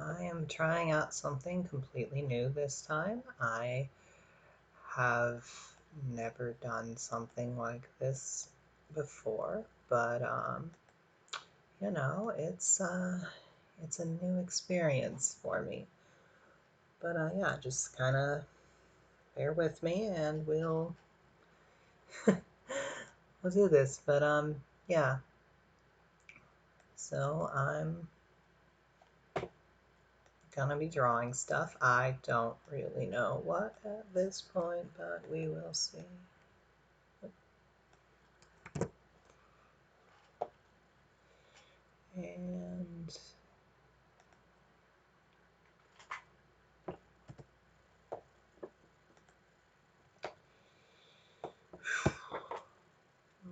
I am trying out something completely new this time. I have never done something like this before, but it's a new experience for me. But yeah, just kind of bear with me and we'll do this. But yeah. So I'm gonna be drawing stuff. I don't really know what at this point, but we will see. And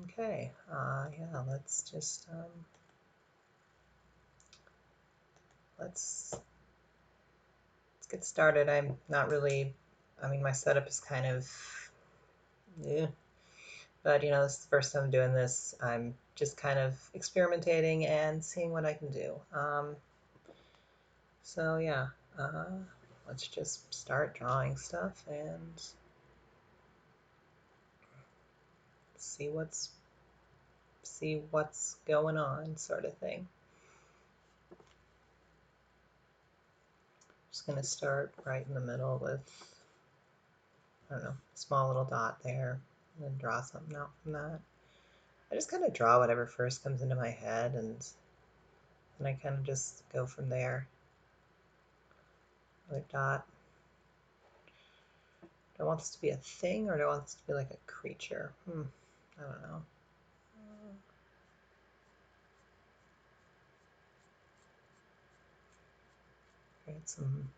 okay, yeah, let's get started. I'm not really, I mean, my setup is kind of, yeah, but this is the first time I'm doing this. I'm just kind of experimenting and seeing what I can do. So yeah, uh, let's just start drawing stuff and see what's going on, sort of thing. Just gonna start right in the middle with, I don't know, a small little dot there, and then draw something out from that. I just kind of draw whatever first comes into my head, and then I kind of just go from there. Another dot. Do I want this to be a thing, or do I want this to be like a creature? I don't know. Create some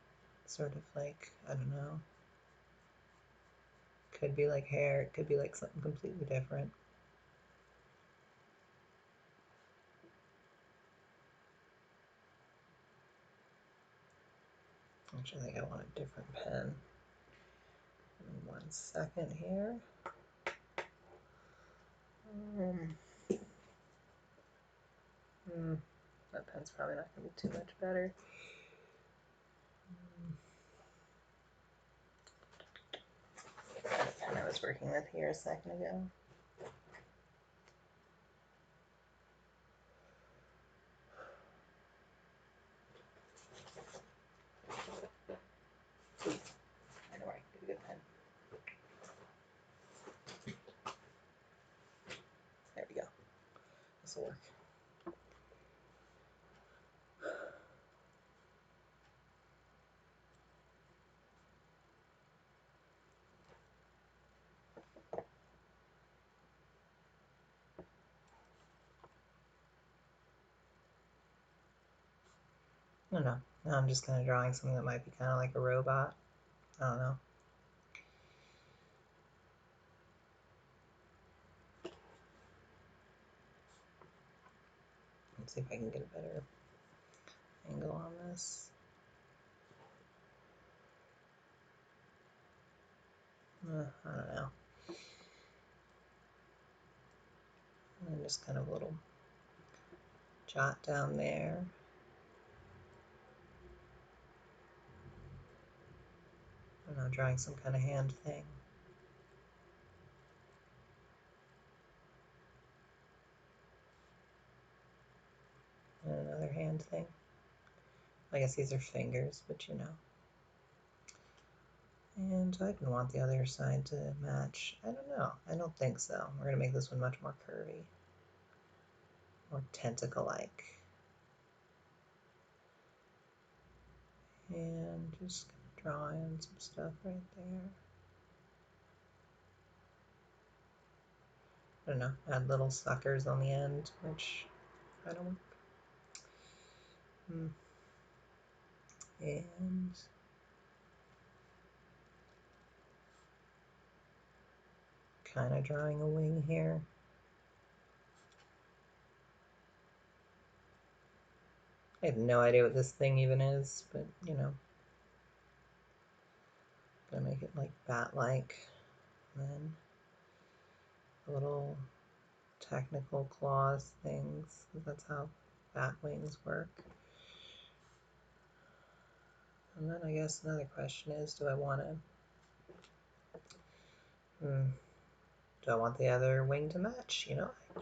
sort of like, I don't know. Could be like hair, it could be like something completely different. Actually, I think I want a different pen. 1 second here. That pen's probably not going to be too much better. That's the pen I was working with here a second ago. I know where I can get a good pen. There we go. This will work. I don't know. Now I'm just kind of drawing something that might be kind of like a robot. I don't know. Let's see if I can get a better angle on this. I don't know. And just kind of a little jot down there. I don't know, drawing some kind of hand thing. And another hand thing. I guess these are fingers, but you know. And I can want the other side to match. I don't know. I don't think so. We're going to make this one much more curvy. More tentacle-like. And just draw in some stuff right there. I don't know, add little suckers on the end, which I don't. And kind of drawing a wing here. I have no idea what this thing even is, but you know, gonna make it like bat-like. And then little technical claws things, because that's how bat wings work. And then I guess another question is, do I want to, do I want the other wing to match? You know, I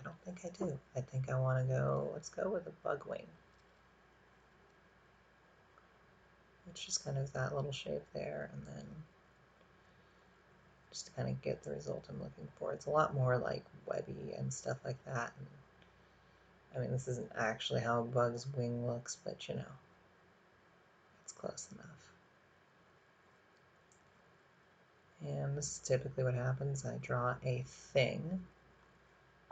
don't think I do. I think I want to go, let's go with a bug wing. It's just kind of that little shape there, and then just to kind of get the result I'm looking for. It's a lot more like webby and stuff like that. And, I mean, this isn't actually how a bug's wing looks, but you know, it's close enough. And this is typically what happens. I draw a thing,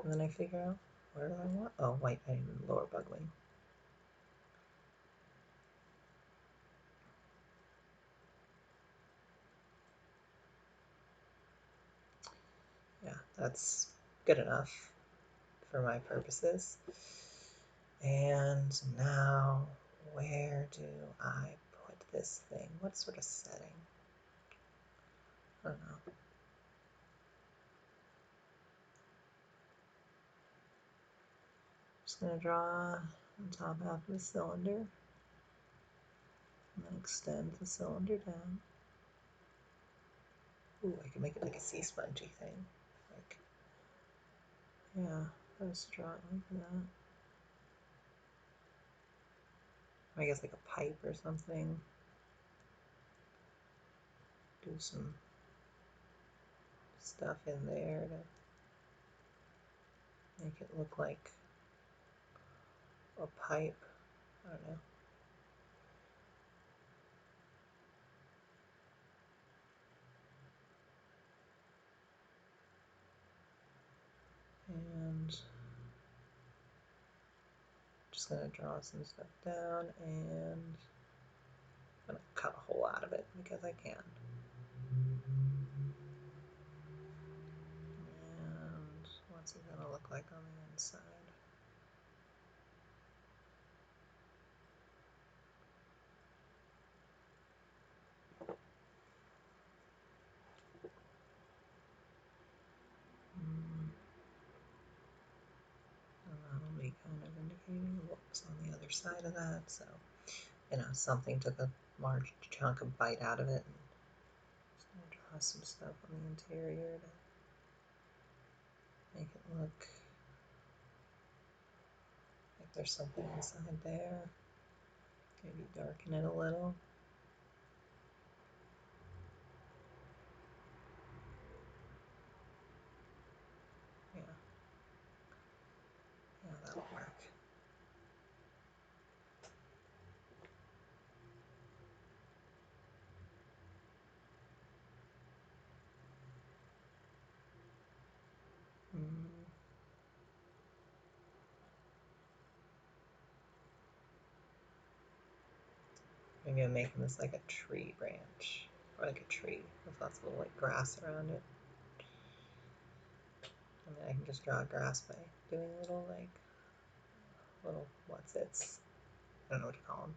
and then I figure out where do I want. Oh, wait, I need a lower bug wing. Yeah, that's good enough for my purposes. And now, where do I put this thing? What sort of setting? I don't know. Just gonna draw the top half of the cylinder, and then extend the cylinder down. Ooh, I can make it like a sea spongy thing. Like, yeah, let's draw it like that. I guess like a pipe or something. Do some stuff in there to make it look like a pipe. I don't know. And just gonna draw some stuff down, and I'm gonna cut a hole out of it because I can. And what's it gonna look like on the inside? And that'll be kind of indicating what's on the other side of that. So, you know, something took a large chunk of bite out of it. And just gonna draw some stuff on the interior to make it look like there's something inside there. Maybe darken it a little. Yeah. Yeah, that'll work. Maybe I'm making this like a tree branch, or like a tree with lots of little like grass around it. I mean, I can just draw grass by doing little what's its, I don't know what to call them.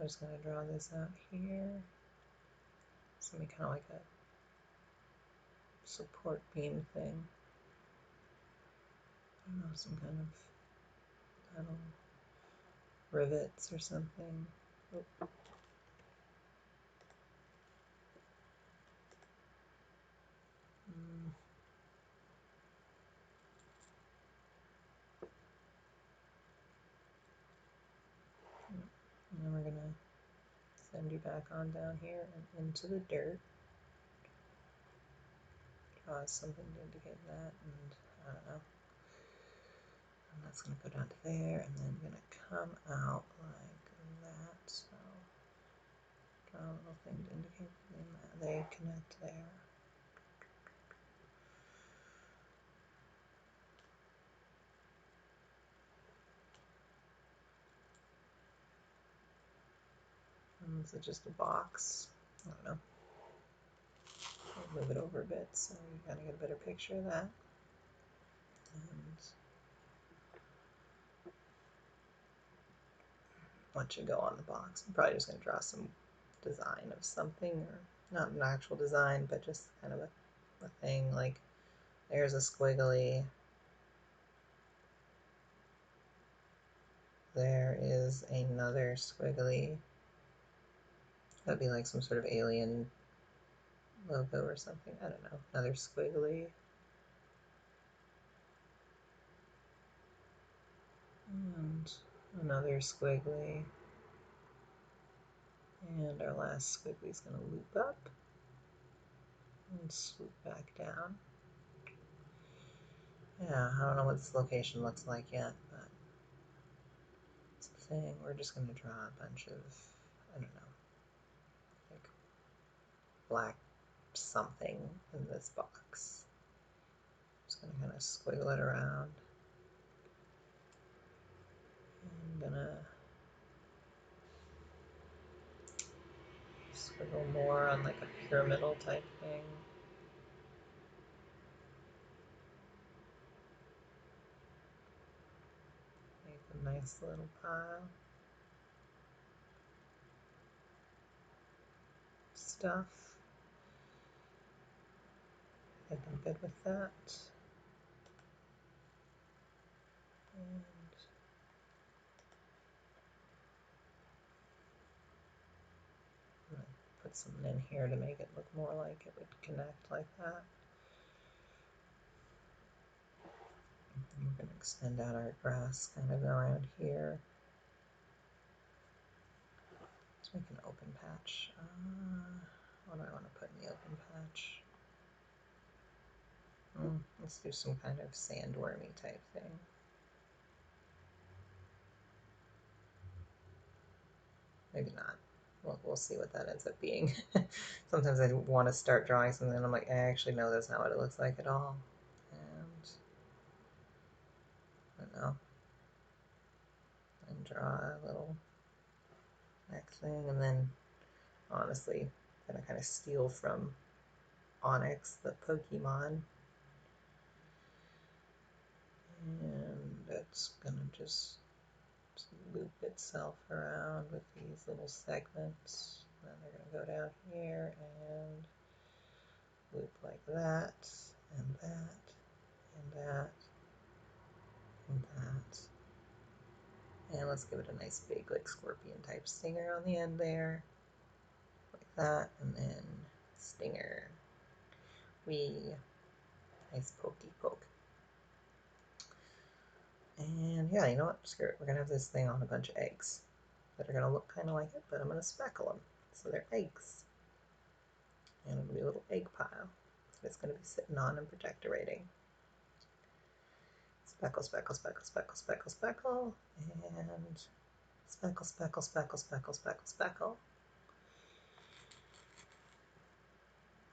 I'm just going to draw this out here. It's going to be kind of like a support beam thing. I don't know, some kind of metal rivets or something. Oh. And then we're going to send you back on down here and into the dirt. Draw something to indicate that, and I don't know. And that's going to go down to there, and then going to come out like that. So draw a little thing to indicate that they connect there. And this is just a box. I don't know. move it over a bit so you kind of get a better picture of that. And what should go on the box? I'm probably just going to draw some design of something, or not an actual design, but just kind of a thing. Like there's a squiggly. There is another squiggly. That'd be like some sort of alien logo or something. I don't know. Another squiggly. And another squiggly. And our last squiggly is going to loop up and swoop back down. Yeah, I don't know what this location looks like yet, but it's a thing. We're just going to draw a bunch of, I don't know, like black something in this box. Just going to kind of squiggle it around. I'm going to squiggle more on like a pyramidal type thing. Make a nice little pile. Stuff. I think I'm good with that. And I'm going to put something in here to make it look more like it would connect like that. And we're going to extend out our grass kind of around here. Let's make an open patch. What do I want to put in the open patch? Let's do some kind of sandwormy type thing. Maybe not. We'll see what that ends up being. Sometimes I want to start drawing something and I'm like, actually, no, that's not what it looks like at all. And I don't know. And draw a little neck thing, and then honestly, then I kind of steal from Onyx, the Pokemon. And it's gonna just loop itself around with these little segments. Then they're gonna go down here and loop like that, and that, and that, and that. And let's give it a nice big like scorpion type stinger on the end there. Like that, and then stinger. Nice pokey poke. And yeah, you know what? Screw it. We're gonna have this thing on a bunch of eggs that are gonna look kind of like it, but I'm gonna speckle them. So they're eggs. And it'll be a little egg pile that it's gonna be sitting on and protectorating. Speckle, speckle, speckle, speckle, speckle, speckle, and speckle, speckle, speckle, speckle, speckle, speckle.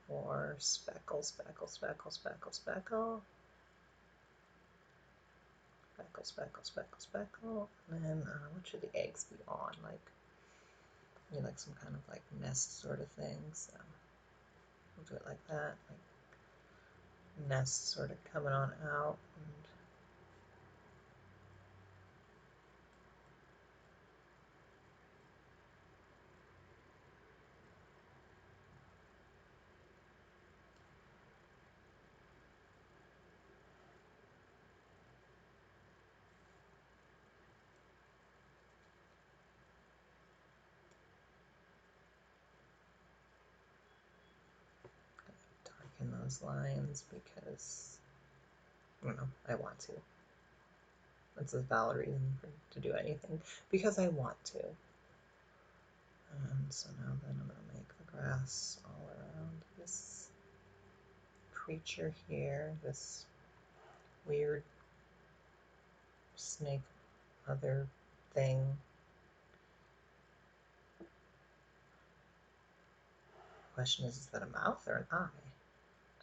Or speckle, speckle, speckle, speckle, speckle. Speckle, speckle, speckle, speckle. And then what should the eggs be on? Like some kind of like nest sort of thing. So we'll do it like that, like nest sort of coming on out. And darken those lines because I don't know, I want to. That's a valid reason to do anything, because I want to. And so now then I'm going to make the grass all around this creature here, this weird snake mother thing. The question is that a mouth or an eye?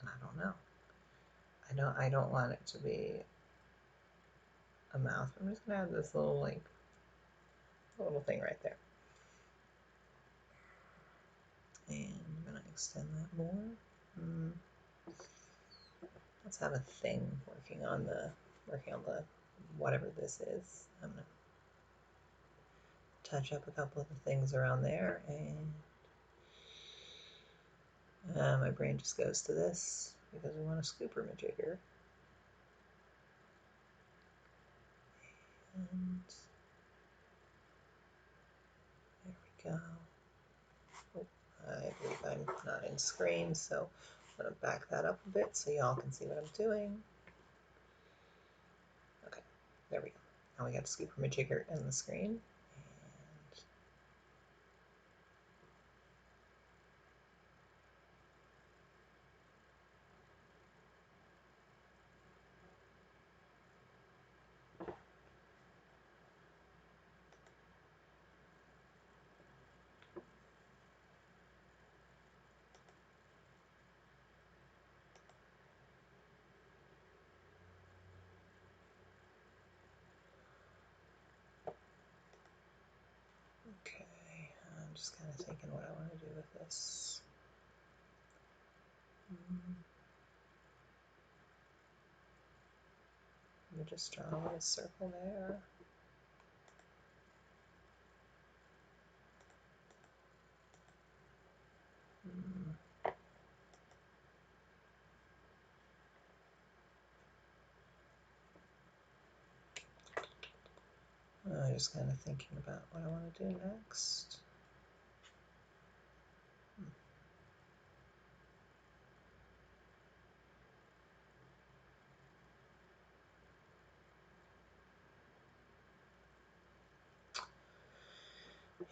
And I don't know. I don't want it to be a mouth. I'm just gonna add this little little thing right there. And I'm gonna extend that more. Let's have a thing working on the whatever this is. I'm gonna touch up a couple of the things around there, and my brain just goes to this because we want a scooper majigger. And there we go. Oh, I believe I'm not in screen, so I'm going to back that up a bit so y'all can see what I'm doing. Okay, there we go. Now we got a scooper majigger in the screen. Okay, I'm just kind of thinking what I want to do with this. Let me just draw a little circle there. I'm just kind of thinking about what I want to do next.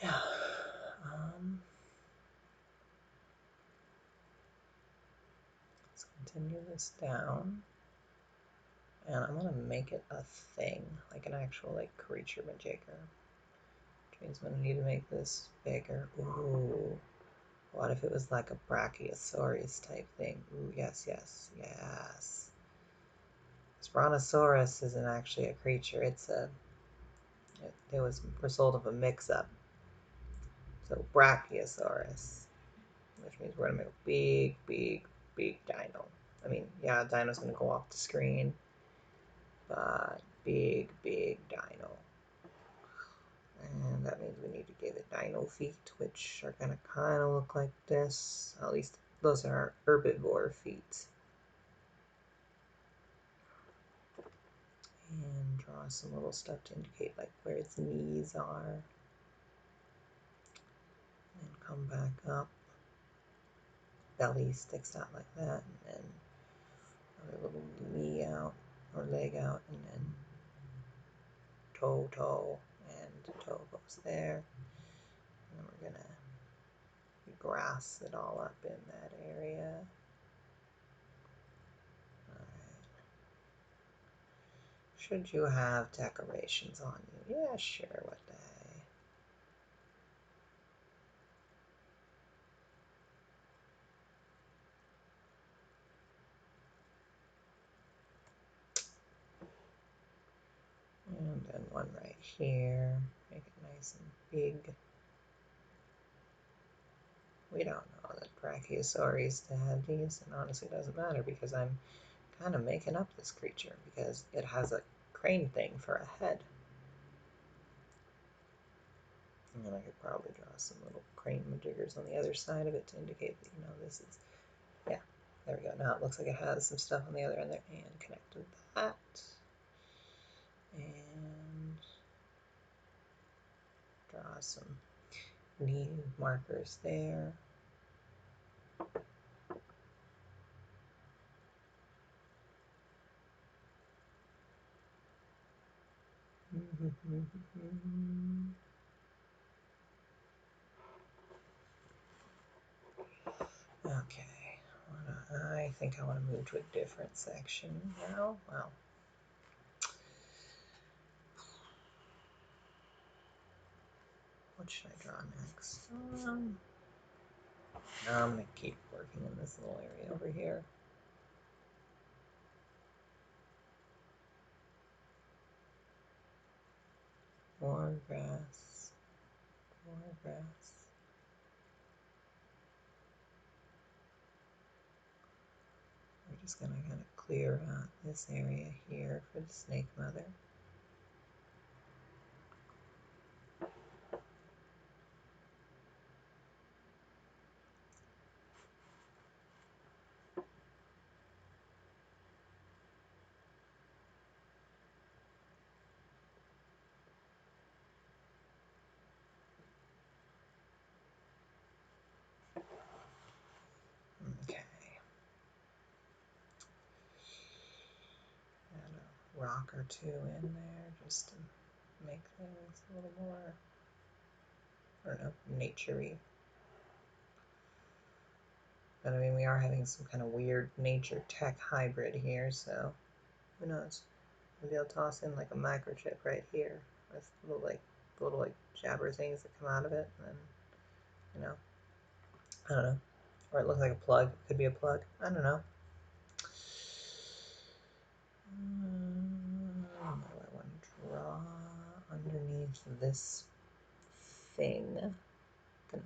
Yeah. Let's continue this down. And I'm going to make it a thing, like an actual like creature majigger. Which means I'm going to need to make this bigger. Ooh. What if it was like a Brachiosaurus type thing? Ooh, yes, yes, yes. Brontosaurus isn't actually a creature. It was a result of a mix-up. So Brachiosaurus, which means we're gonna make a big, big, big dino. I mean, yeah, dino's gonna go off the screen, but big, big dino. And that means we need to give it dino feet, which are gonna kind of look like this. At least those are our herbivore feet. And draw some little stuff to indicate like where its knees are. And come back up. Belly sticks out like that, and then another little knee out or leg out, and then toe, and toe goes there. And then we're gonna grass it all up in that area. Alright. Should you have decorations on you? Yeah, sure, what the heck. And then one right here. Make it nice and big. We don't know that Brachiosaurus had these, and honestly it doesn't matter because I'm kind of making up this creature because it has a crane thing for a head. And then I could probably draw some little crane majiggers on the other side of it to indicate that, this is, yeah, there we go. Now it looks like it has some stuff on the other end there, and connect with that. And draw some knee markers there. Okay, I think I want to move to a different section now. Well, what should I draw next? I'm going to keep working in this little area over here. More grass, more grass. Just gonna kind of clear out this area here for the snake mother. Okay. Add a rock or two in there just to make things a little more, I don't know, nature-y. But I mean, we are having some kind of weird nature tech hybrid here, so who knows? Maybe I'll toss in like a microchip right here with little jabber things that come out of it, and then, you know, I don't know. Or it looks like a plug. It could be a plug. I don't know. What do I want to draw underneath this thing? Gonna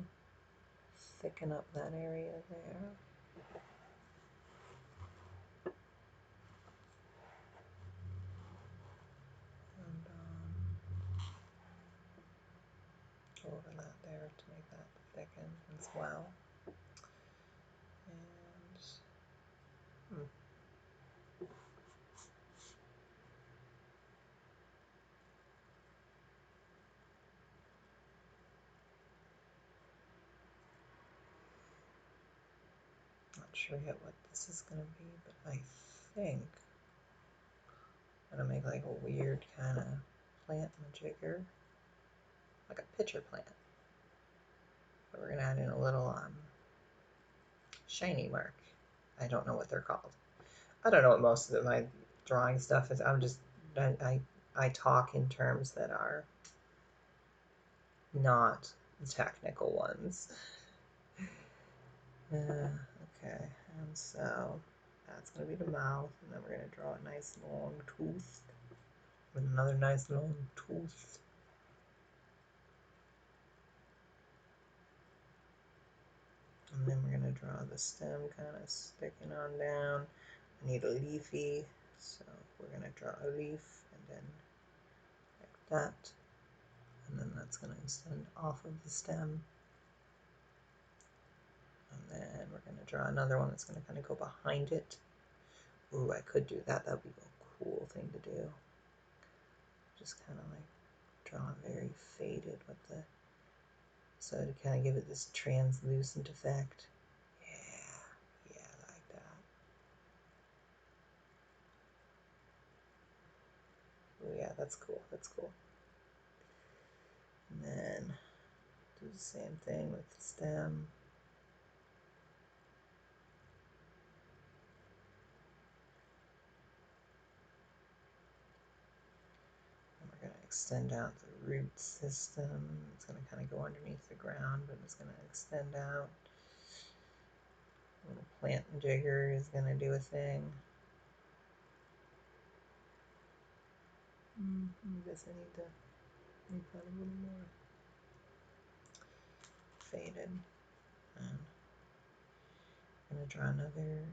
thicken up that area there. And over that there to make that thicken as well. And not sure yet what this is going to be, but I think I'm going to make like a weird kind of plant majigger, like a pitcher plant. But we're going to add in a little shiny mark. I don't know what they're called. I don't know what most of my drawing stuff is. I talk in terms that are not the technical ones. Okay, and so that's going to be the mouth, and then we're going to draw a nice long tooth with another nice long tooth. And then we're going to draw the stem kind of sticking on down. I need a leafy, so we're going to draw a leaf, and then like that. And then that's going to extend off of the stem. And then we're going to draw another one that's going to kind of go behind it. Ooh, I could do that. That would be a cool thing to do. Just kind of like draw very faded with the, so to kind of give it this translucent effect. Yeah, I like that. Oh yeah, that's cool. That's cool. And then do the same thing with the stem. And we're going to extend out the root system. It's going to kind of go underneath the ground, but it's going to extend out. A little plant jigger is going to do a thing. I guess I need to make that a little more faded. And I'm going to draw another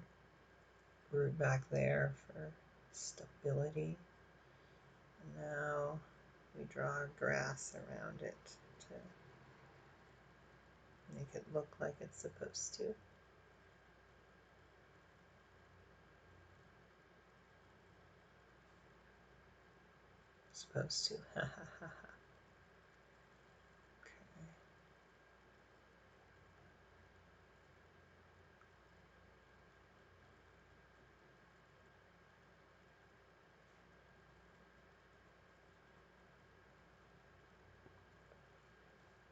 root back there for stability. And now we draw grass around it to make it look like it's supposed to. Supposed to. Ha ha ha ha.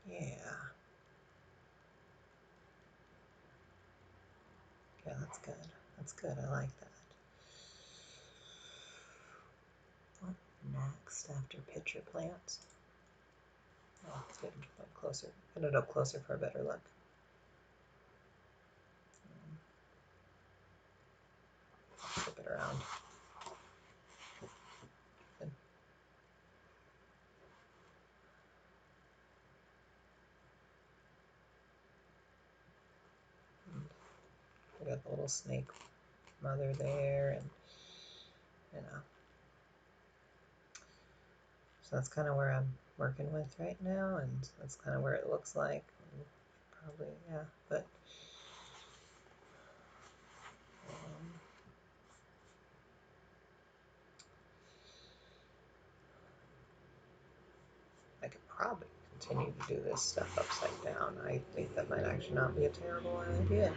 Yeah. Yeah, that's good. That's good. I like that. What next after pitcher plants? Oh, let's get it up closer. Get it up closer for a better look. Flip it around. Good. We got the little snake mother there, and you know. So that's kind of where I'm working with right now, and that's kind of where it looks like. Probably, yeah, but I could probably continue to do this stuff upside down. I think that might actually not be a terrible idea,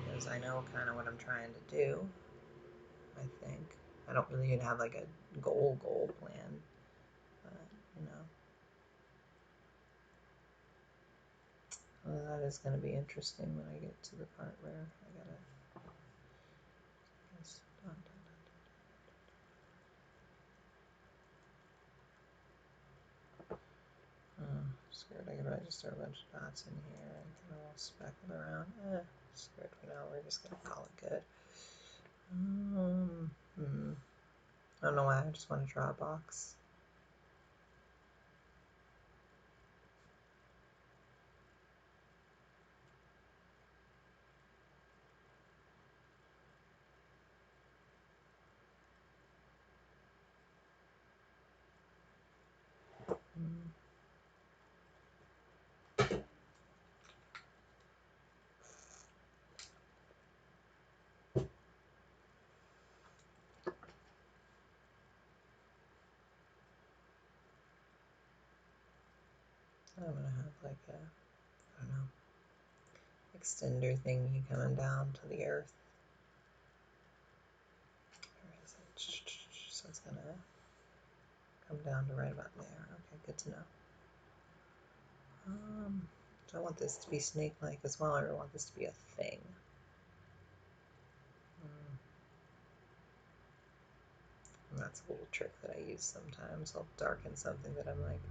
because I know kind of what I'm trying to do, I think. I don't really have like a goal plan, but, you know. Well, that is going to be interesting when I get to the part where I gotta, guess, scared I could register a bunch of dots in here and get them all speckled around. Scared for now. We're just gonna call it good. I don't know why. I just want to draw a box. I'm gonna have like a, I don't know, extender thingy coming down to the earth. Where is it? So it's gonna come down to right about there. Okay, good to know. Do I want this to be snake-like as well, or do I want this to be a thing? And that's a little trick that I use sometimes. I'll darken something that I'm like,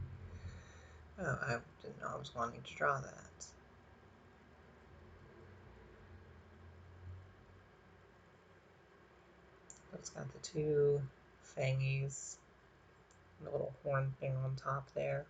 oh, I didn't know I was wanting to draw that. But it's got the two fangies, and the little horn thing on top there.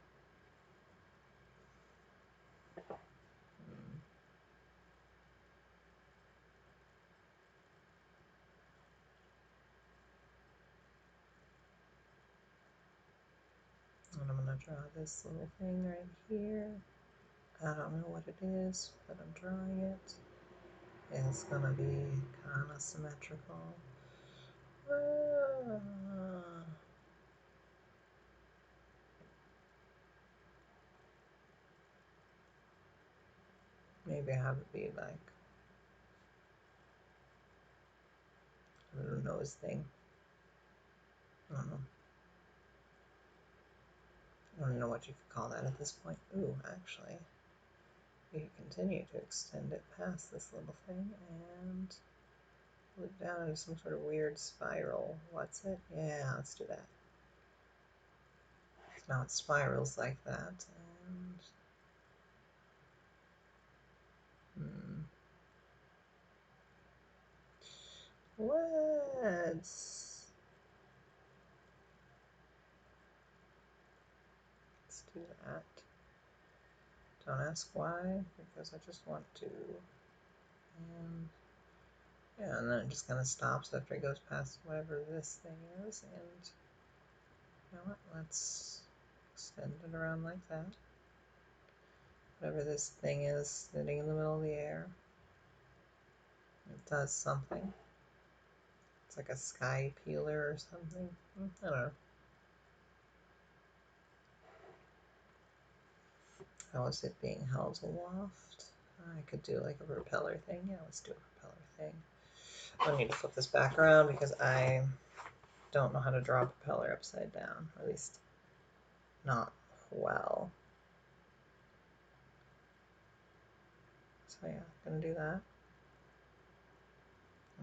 And I'm going to draw this little thing right here. I don't know what it is, but I'm drawing it. It's going to be kind of symmetrical. Maybe I have it be like a little nose thing. I don't know. I don't know what you could call that at this point. Ooh, actually, we can continue to extend it past this little thing and loop down into some sort of weird spiral. What's it? Yeah, let's do that. So now it spirals like that, and let's do that. Don't ask why, because I just want to. And yeah, and then it just kind of stops after it goes past whatever this thing is, and you know what? Let's extend it around like that. Whatever this thing is sitting in the middle of the air. It does something. It's like a sky peeler or something. I don't know. How is it being held aloft? I could do like a propeller thing. Yeah, let's do a propeller thing. I need to flip this back around because I don't know how to draw a propeller upside down, or at least not well. So yeah, gonna do that.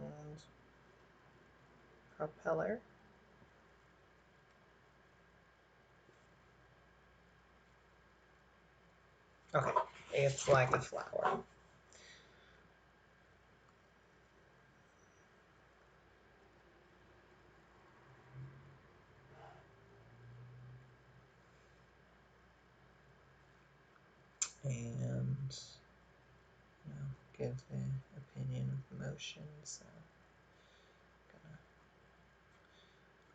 And propeller. Okay, it's like a flower. And you know, give the opinion of the motion. So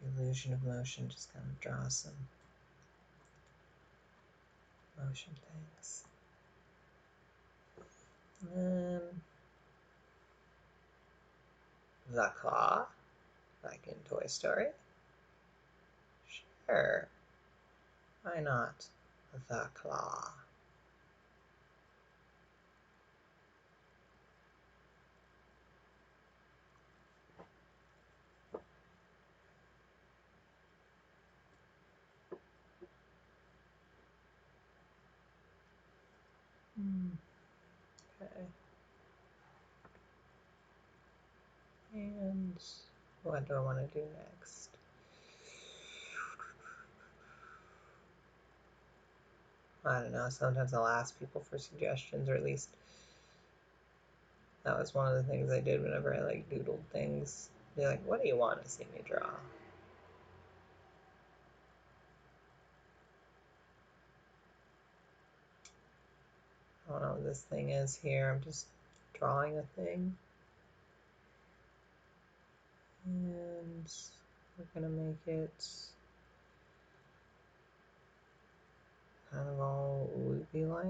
illusion of motion, just kind of draw some motion things. And then the claw, like in Toy Story. Sure, why not the claw? Okay. And what do I want to do next? I don't know. Sometimes I'll ask people for suggestions, or at least that was one of the things I did whenever I like doodled things. Be like, what do you want to see me draw? I don't know what this thing is here. I'm just drawing a thing. And we're going to make it kind of all loopy-like.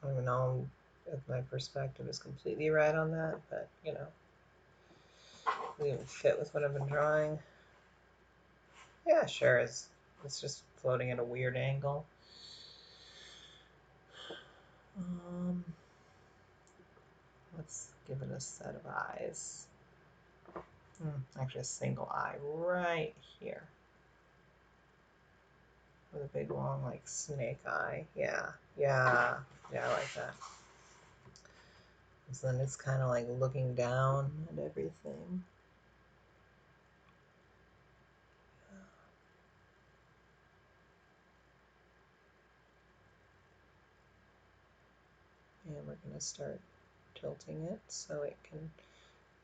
I don't even know if my perspective is completely right on that, but you know, it would fit with what I've been drawing. Yeah, sure. It's just floating at a weird angle. Let's give it a set of eyes. Actually, a single eye right here. With a big, long, like, snake eye. Yeah, I like that. So then it's kind of like looking down at everything. And we're going to start tilting it so it can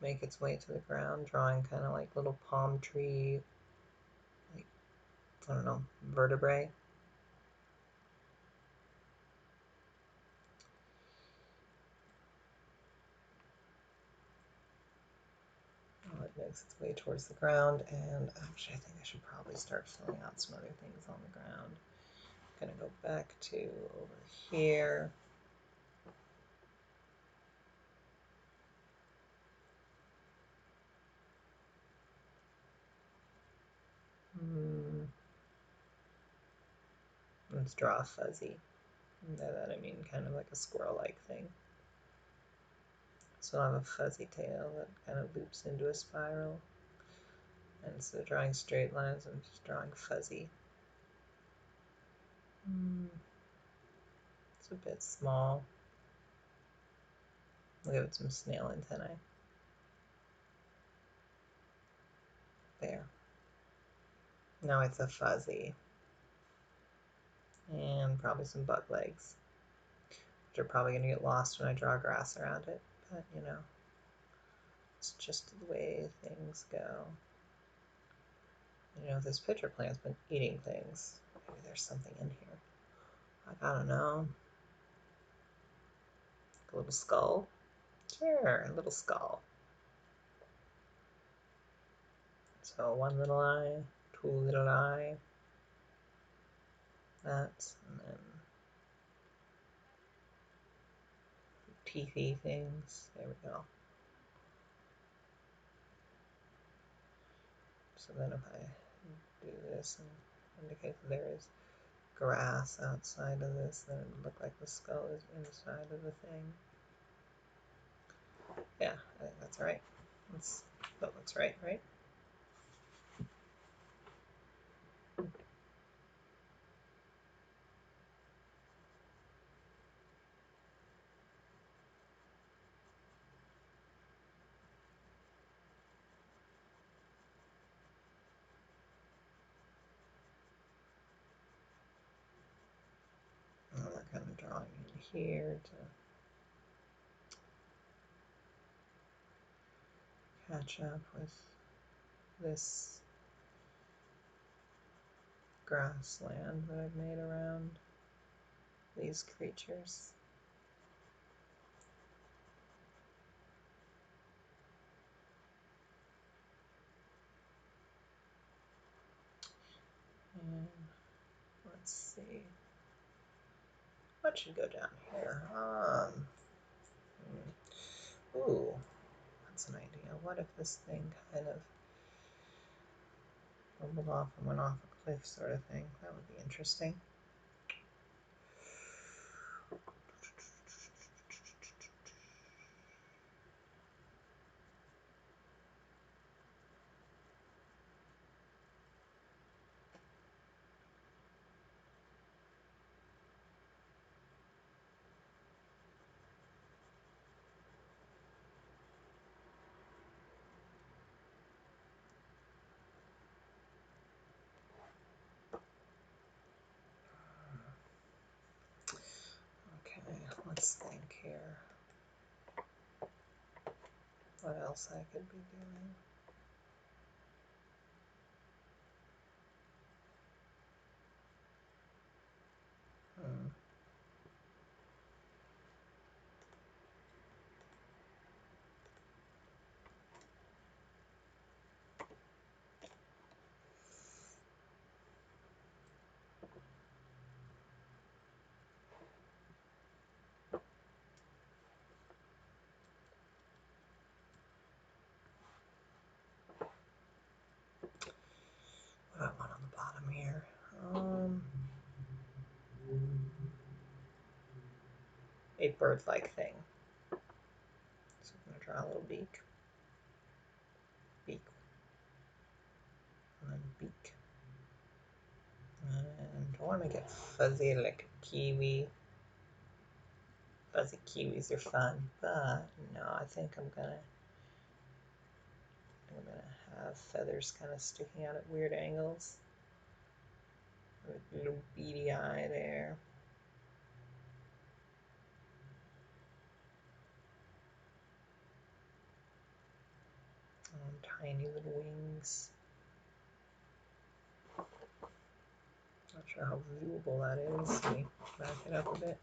make its way to the ground, drawing kind of like little palm tree, like, I don't know, vertebrae. It makes its way towards the ground, and actually I think I should probably start filling out some other things on the ground. I'm going to go back to over here. Let's draw a fuzzy. By that I mean kind of like a squirrel-like thing. So I have a fuzzy tail that kind of loops into a spiral. And instead of drawing straight lines, I'm just drawing fuzzy. It's a bit small. We'll give it some snail antennae. There. Now it's a fuzzy. And probably some bug legs, which are probably going to get lost when I draw grass around it. But, you know, it's just the way things go. You know, this pitcher plant's been eating things. Maybe there's something in here. I don't know. A little skull. Sure, a little skull. So one little eye, two little eye. That, and then teethy things. There we go. So then if I do this and indicate that there is grass outside of this, then it would look like the skull is inside of the thing. Yeah, I think that's right. That looks right, right? And we're kind of drawing in here to catch up with this grassland that I've made around these creatures. And let's see. What should go down here? Ooh, that's an idea. What if this thing kind of bubbled off and went off a cliff sort of thing? That would be interesting. Okay, let's think here. What else I could be doing? Hmm. What do I want on the bottom here? A bird-like thing. So I'm going to draw a little beak. Beak. And then beak. And I want to make it fuzzy like a kiwi. Fuzzy kiwis are fun, but no, I think I'm gonna have feathers kind of sticking out at weird angles. A little beady eye there. Tiny little wings. Not sure how viewable that is. Let me back it up a bit.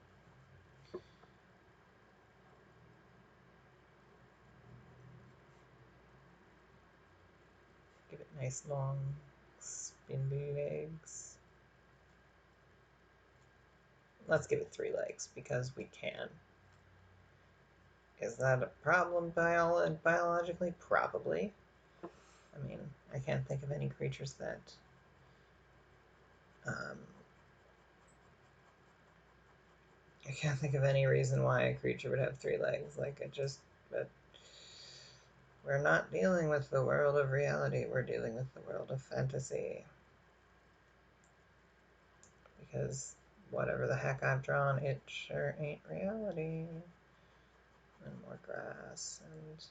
Give it nice long spindly legs. Let's give it 3 legs because we can. Is that a problem biologically? Probably. I mean, I can't think of any creatures that I can't think of any reason why a creature would have 3 legs. Like, but we're not dealing with the world of reality. We're dealing with the world of fantasy. Because whatever the heck I've drawn, it sure ain't reality. And more grass, and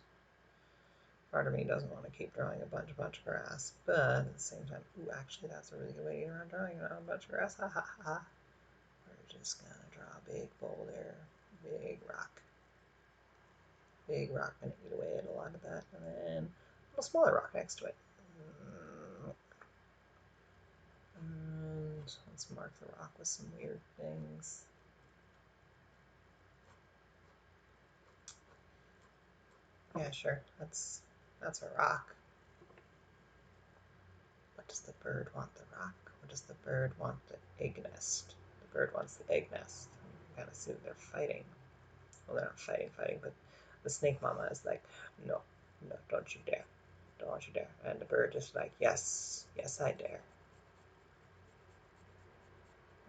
part of me doesn't want to keep drawing a bunch of grass, but at the same time, ooh, actually that's a really good way to get around drawing a bunch of grass, ha ha ha. We're just gonna draw a big boulder, big rock, gonna eat away at a lot of that, and then a little smaller rock next to it. And let's mark the rock with some weird things. Yeah, sure, that's a rock. What does the bird want the rock? What does the bird want the egg nest? The bird wants the egg nest. You gotta see what they're fighting. Well, they're not fighting, but the snake mama is like, no, no, don't you dare. Don't you dare. And the bird is like, yes, yes, I dare.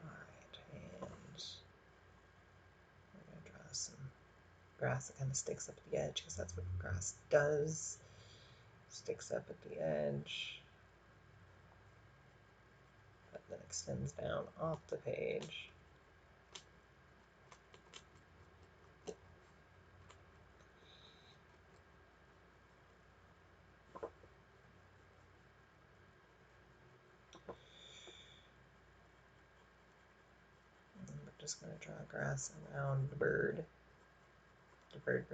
Alright, and we're going to draw some grass that kind of sticks up at the edge, because that's what grass does. Sticks up at the edge, but then extends down off the page. And we're just going to draw grass around the bird. The bird.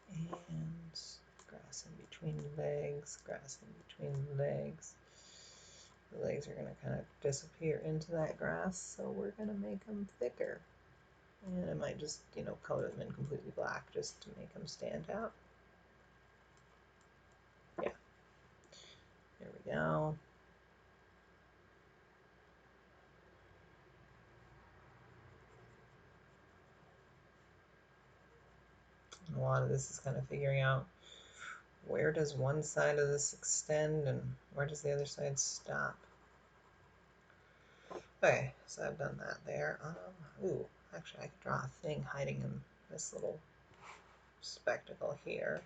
And grass in between the legs, grass in between the legs. The legs are going to kind of disappear into that grass, so we're going to make them thicker. And I might just, color them in completely black just to make them stand out. Yeah. There we go. A lot of this is kind of figuring out where does one side of this extend and where does the other side stop. Okay, so I've done that there. Ooh, actually I could draw a thing hiding in this little spectacle here.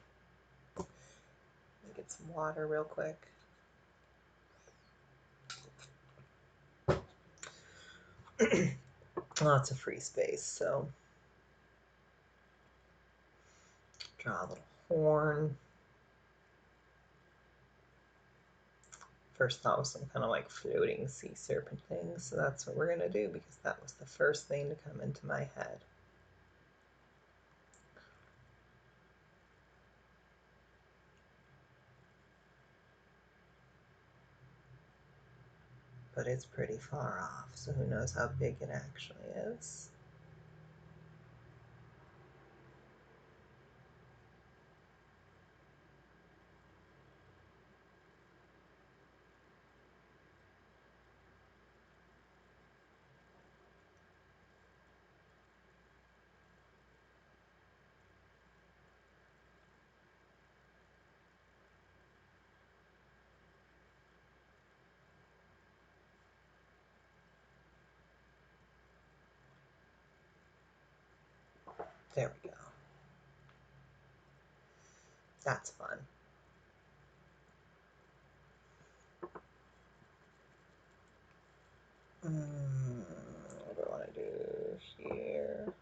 Get some water real quick. Lots of free space, so draw a little horn. First thought was some kind of like floating sea serpent thing, so that's what we're going to do because that was the first thing to come into my head. But it's pretty far off, so who knows how big it actually is. There we go. That's fun. What do I want to do here?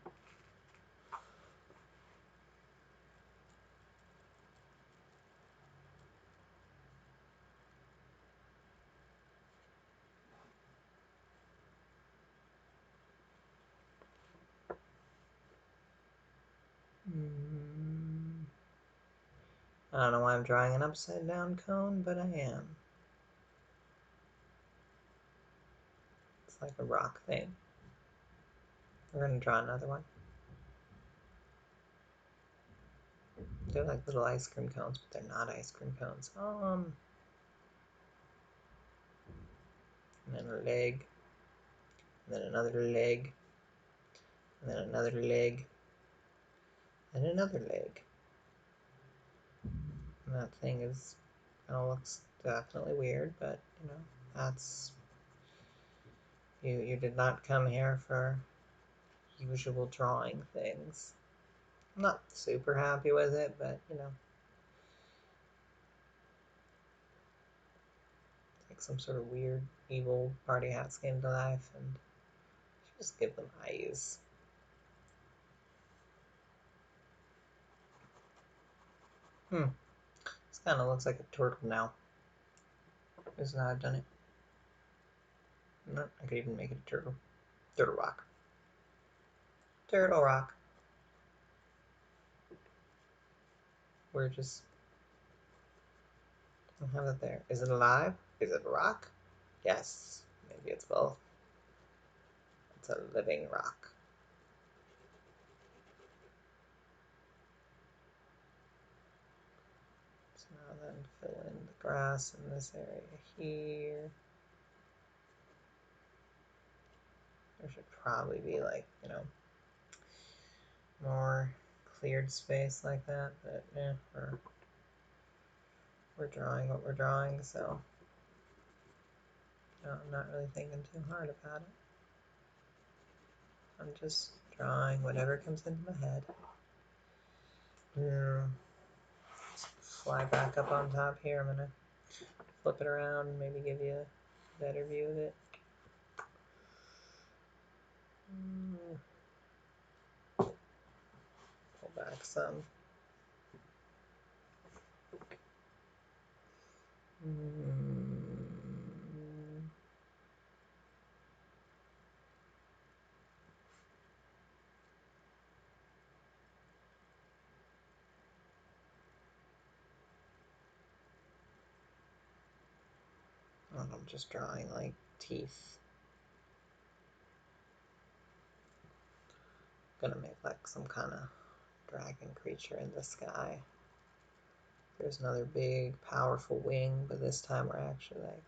I don't know why I'm drawing an upside down cone, but I am. It's like a rock thing. We're going to draw another one. They're like little ice cream cones, but they're not ice cream cones. And then a leg, and then another leg, and then another leg, and another leg. And that thing is, kind of looks definitely weird, but you know, that's, you did not come here for usual drawing things. I'm not super happy with it, but you know, it's like some sort of weird evil party hats came to life, and just give them eyes. This kind of looks like a turtle now. This is how I've done it. No, I could even make it a turtle. Turtle rock. Turtle rock. We're just, I'll have it there. Is it alive? Is it a rock? Yes. Maybe it's both. It's a living rock. So now then fill in the grass in this area here. There should probably be like, you know, more cleared space like that, but yeah, we're drawing what we're drawing, so no, I'm not really thinking too hard about it. I'm just drawing whatever comes into my head. Fly back up on top here. I'm gonna flip it around and maybe give you a better view of it. Pull back some. And I'm just drawing like teeth. Gonna make like some kind of dragon creature in the sky. There's another big, powerful wing, but this time we're actually like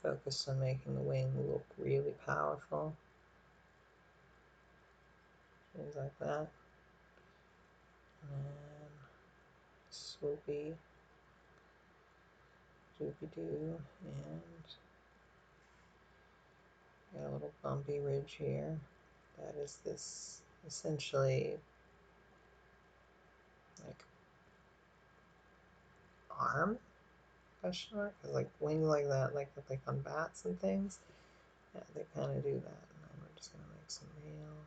focused on making the wing look really powerful. Things like that. And swoopy, doopy doo, and got a little bumpy ridge here. That is this essentially like arm question mark? Because like wings like that, like on bats and things, yeah, they kind of do that. And then we're just gonna make some real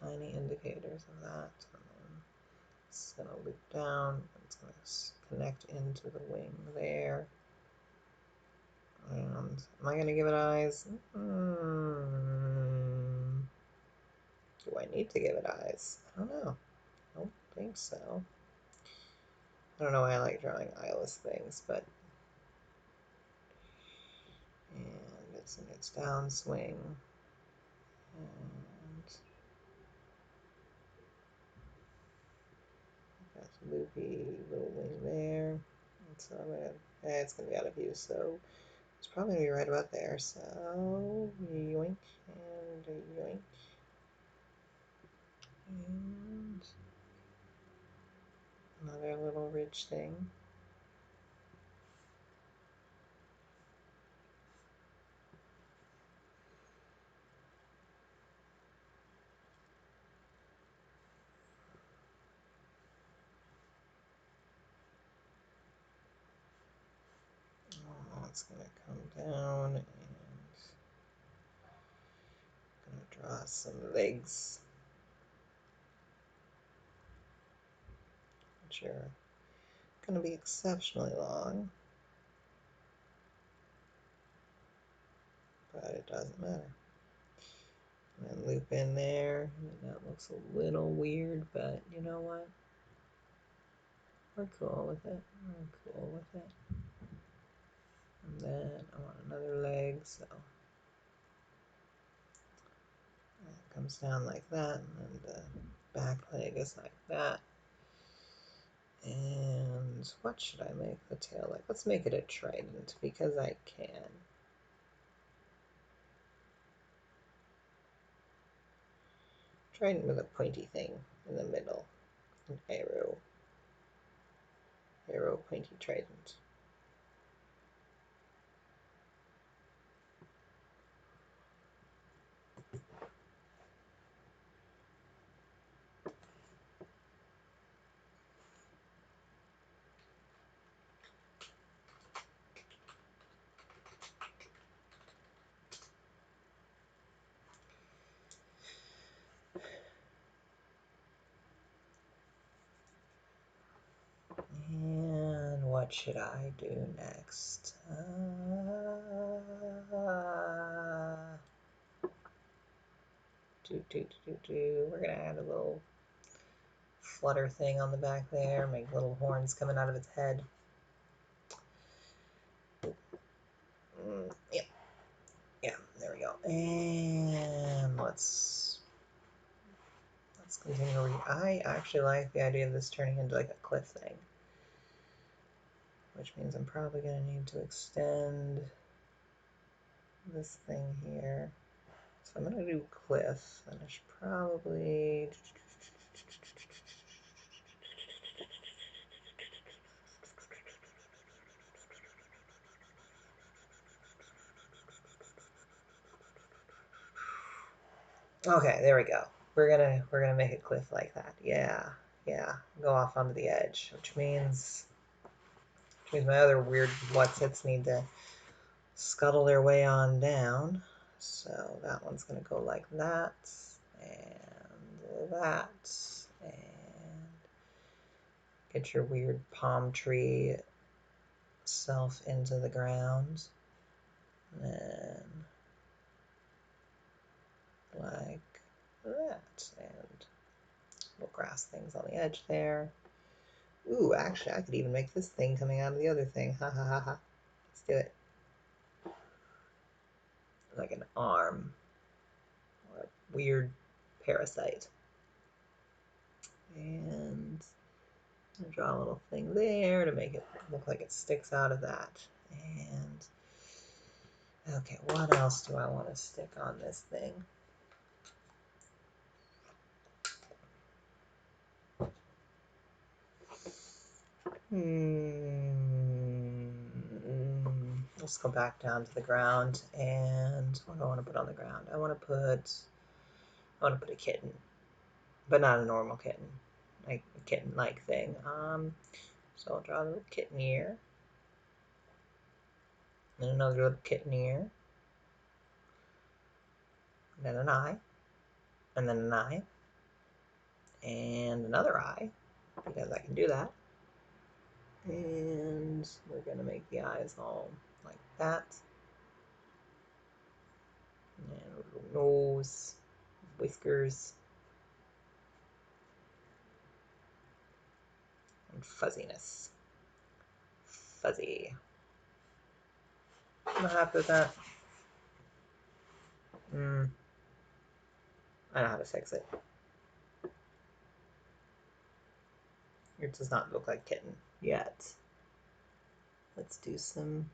tiny indicators of that, and then it's gonna loop down. And it's gonna connect into the wing there. And am I gonna give it eyes? Do I need to give it eyes? I don't know. I don't think so. I don't know why I like drawing eyeless things, but and it's in its downswing, and got a loopy little wing there. And so I'm gonna, it's gonna be out of view, so it's probably gonna be right about there. So yoink and a yoink, and another little ridge thing. It's gonna come down and gonna draw some legs, which are gonna be exceptionally long, but it doesn't matter. And then loop in there, and that looks a little weird, but you know what? We're cool with it. We're cool with it. And then I want another leg, so it comes down like that, and then the back leg is like that. And what should I make the tail like? Let's make it a trident, because I can. Trident with a pointy thing in the middle. An arrow. Arrow pointy trident. And what should I do next? We're gonna add a little flutter thing on the back there, make little horns coming out of its head. Yeah, yeah, there we go. And let's continue. I actually like the idea of this turning into like a cliff thing, which means I'm probably gonna need to extend this thing here. So I'm gonna do cliff, and I should probably okay, there we go. We're gonna make a cliff like that. Yeah, yeah. Go off onto the edge, which means my other weird whatsits need to scuttle their way on down. So that one's gonna go like that, and that, and get your weird palm tree self into the ground. And then like that, and little grass things on the edge there. Ooh, actually, I could even make this thing coming out of the other thing. Ha ha ha ha. Let's do it. Like an arm or a weird parasite. And I'll draw a little thing there to make it look like it sticks out of that. And okay, what else do I want to stick on this thing? Let's go back down to the ground. And what do I want to put on the ground? I want to put a kitten, but not a normal kitten, like a kitten-like thing. So I'll draw a little kitten ear, and another little kitten ear, and then an eye, and then an eye, and another eye, because I can do that. And we're gonna make the eyes all like that. And a little nose, whiskers, and fuzziness. Fuzzy. I'm happy with that. I know how to fix it. It does not look like kitten yet. Let's do some.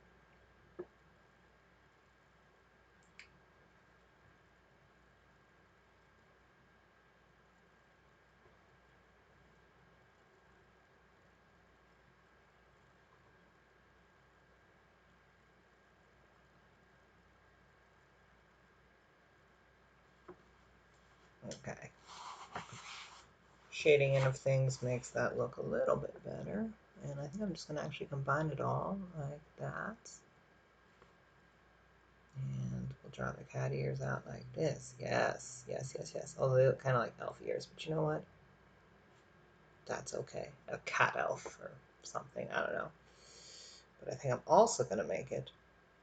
Okay. Shading in of things makes that look a little bit better. And I think I'm just going to actually combine it all like that. And we'll draw the cat ears out like this. Yes, yes, yes, yes. Although they look kind of like elf ears, but you know what? That's okay. A cat elf or something, I don't know. But I think I'm also going to make it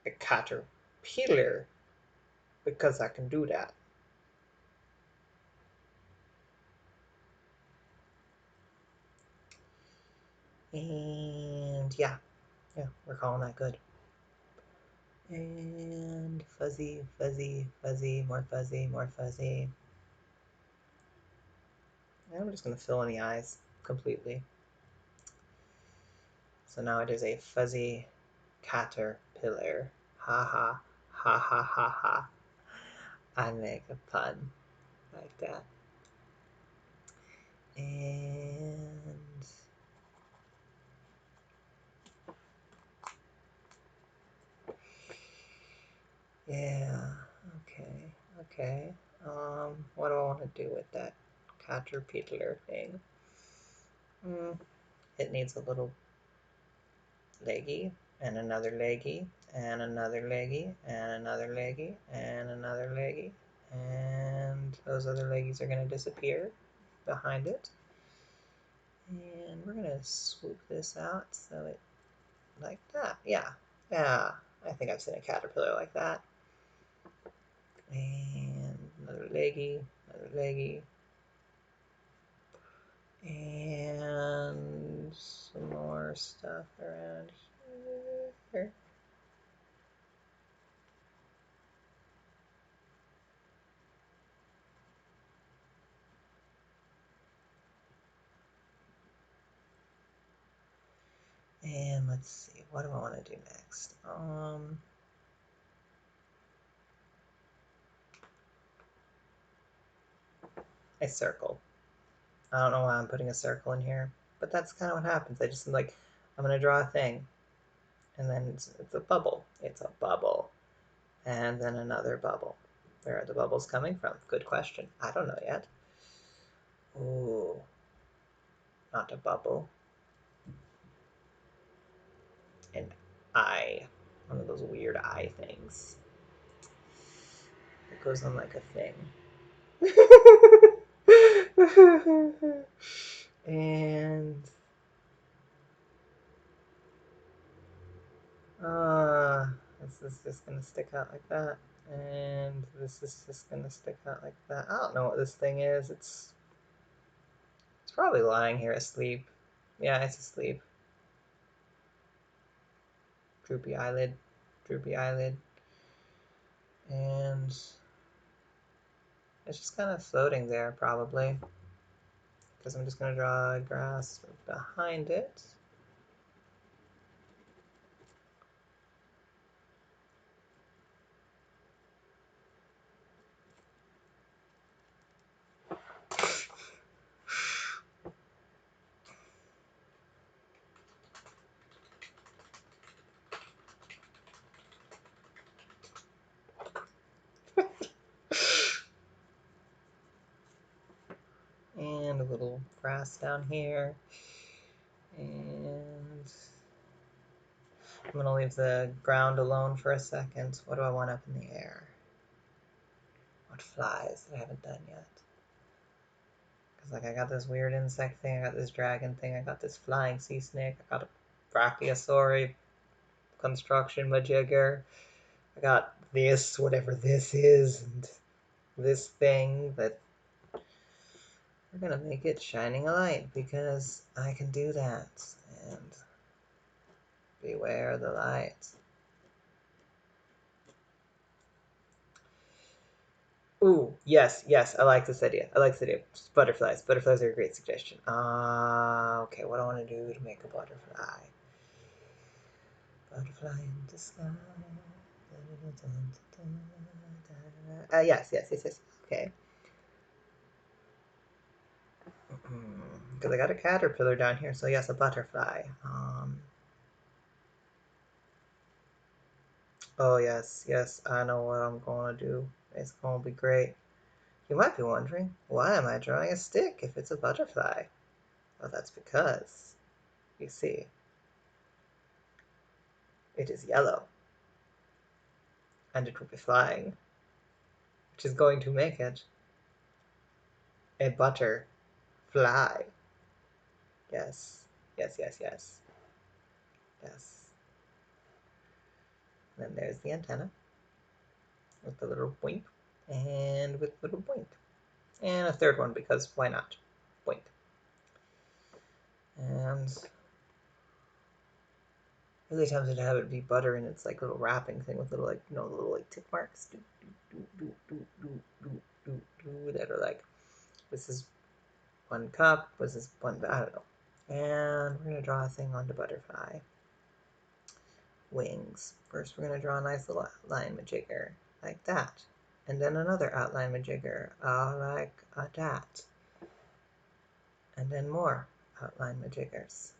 a caterpillar because I can do that. And yeah, we're calling that good. And fuzzy, fuzzy, fuzzy, more fuzzy, more fuzzy. And I'm just going to fill in the eyes completely. So now it is a fuzzy caterpillar. Ha ha, ha ha ha ha. I make a pun like that. And yeah, okay, okay. What do I want to do with that caterpillar thing? It needs a little leggy, and another leggy, and another leggy, and another leggy, and another leggy, and those other leggies are going to disappear behind it. And we're going to swoop this out so it like that. Yeah, I think I've seen a caterpillar like that. And another leggy, and some more stuff around here. And let's see, what do I want to do next? A circle. I don't know why I'm putting a circle in here, but that's kind of what happens. I just like, I'm going to draw a thing, and then it's a bubble. It's a bubble. And then another bubble. Where are the bubbles coming from? Good question. I don't know yet. Ooh, not a bubble. An eye. One of those weird eye things. It goes on like a thing. And this is just gonna stick out like that, and this is just gonna stick out like that. I don't know what this thing is. It's probably lying here asleep. Yeah, it's asleep. Droopy eyelid, droopy eyelid, and it's just kind of floating there probably. because I'm just going to draw grass behind it. And a little grass down here. And I'm going to leave the ground alone for a second. What do I want up in the air? What flies that I haven't done yet? Because like I got this weird insect thing, I got this dragon thing, I got this flying sea snake, I got a brachiosauri construction majigger, I got this, whatever this is, and this thing that we're gonna make it shining a light because I can do that. And beware the light. Ooh, yes, yes, I like this idea. I like this idea. Butterflies. Butterflies are a great suggestion. Okay, what do I want to do to make a butterfly? Butterfly in the sky. Yes, yes, yes, yes. Okay. Because I got a caterpillar down here, so yes, a butterfly. Oh yes, yes, I know what I'm gonna do. It's gonna be great. You might be wondering, why am I drawing a stick if it's a butterfly? Well, that's because, you see, it is yellow, and it will be flying, which is going to make it a butterfly. Yes, yes, yes, yes, yes. And then there's the antenna with the little boink, and with the little boink. And a third one because why not? Boink. And really tempted to have it be butter and it's like little wrapping thing with little like little like tick marks that are like this is 1 cup, this is one, I don't know. And we're gonna draw a thing onto butterfly. Wings. First we're gonna draw a nice little outline majigger like that. And then another outline majigger like that. And then more outline majiggers.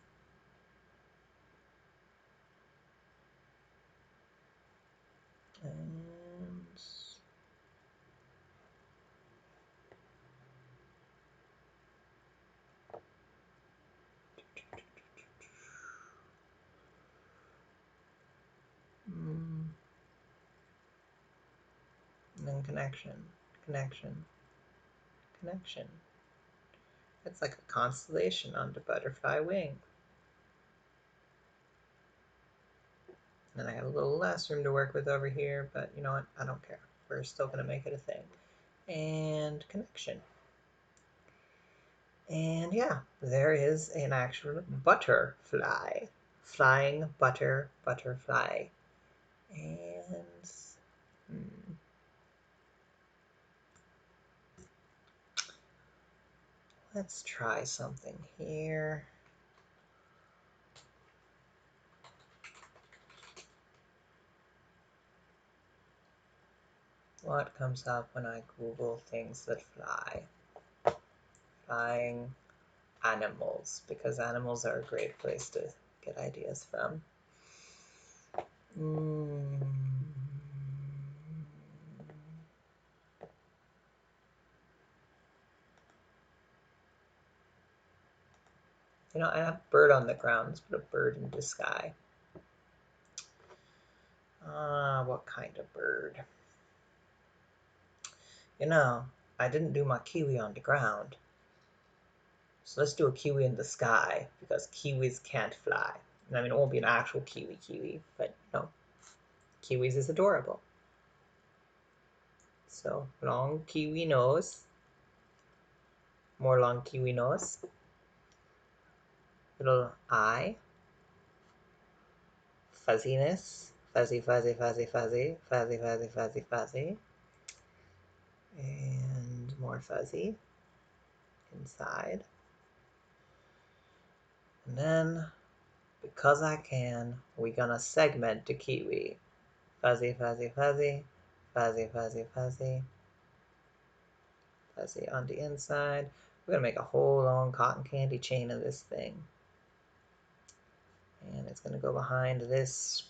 And and then connection, connection, connection. It's like a constellation on the butterfly wing. And I have a little less room to work with over here, but you know what? I don't care. We're still going to make it a thing. And connection. And yeah, there is an actual butterfly. Flying butterfly. And let's try something here. What comes up when I Google things that fly? Flying animals, because animals are a great place to get ideas from. You know, I have a bird on the ground. Let's put a bird in the sky. What kind of bird? You know, I didn't do my kiwi on the ground. So let's do a kiwi in the sky, because kiwis can't fly. And I mean, it won't be an actual kiwi, but no. Kiwis is adorable. So, long kiwi nose. More long kiwi nose. Little eye. Fuzziness. Fuzzy, fuzzy, fuzzy, fuzzy. Fuzzy, fuzzy, fuzzy, fuzzy. And more fuzzy inside. And then, because I can, we're gonna segment the kiwi. Fuzzy, fuzzy, fuzzy, fuzzy, fuzzy, fuzzy, fuzzy on the inside. We're gonna make a whole long cotton candy chain of this thing. And it's gonna go behind this,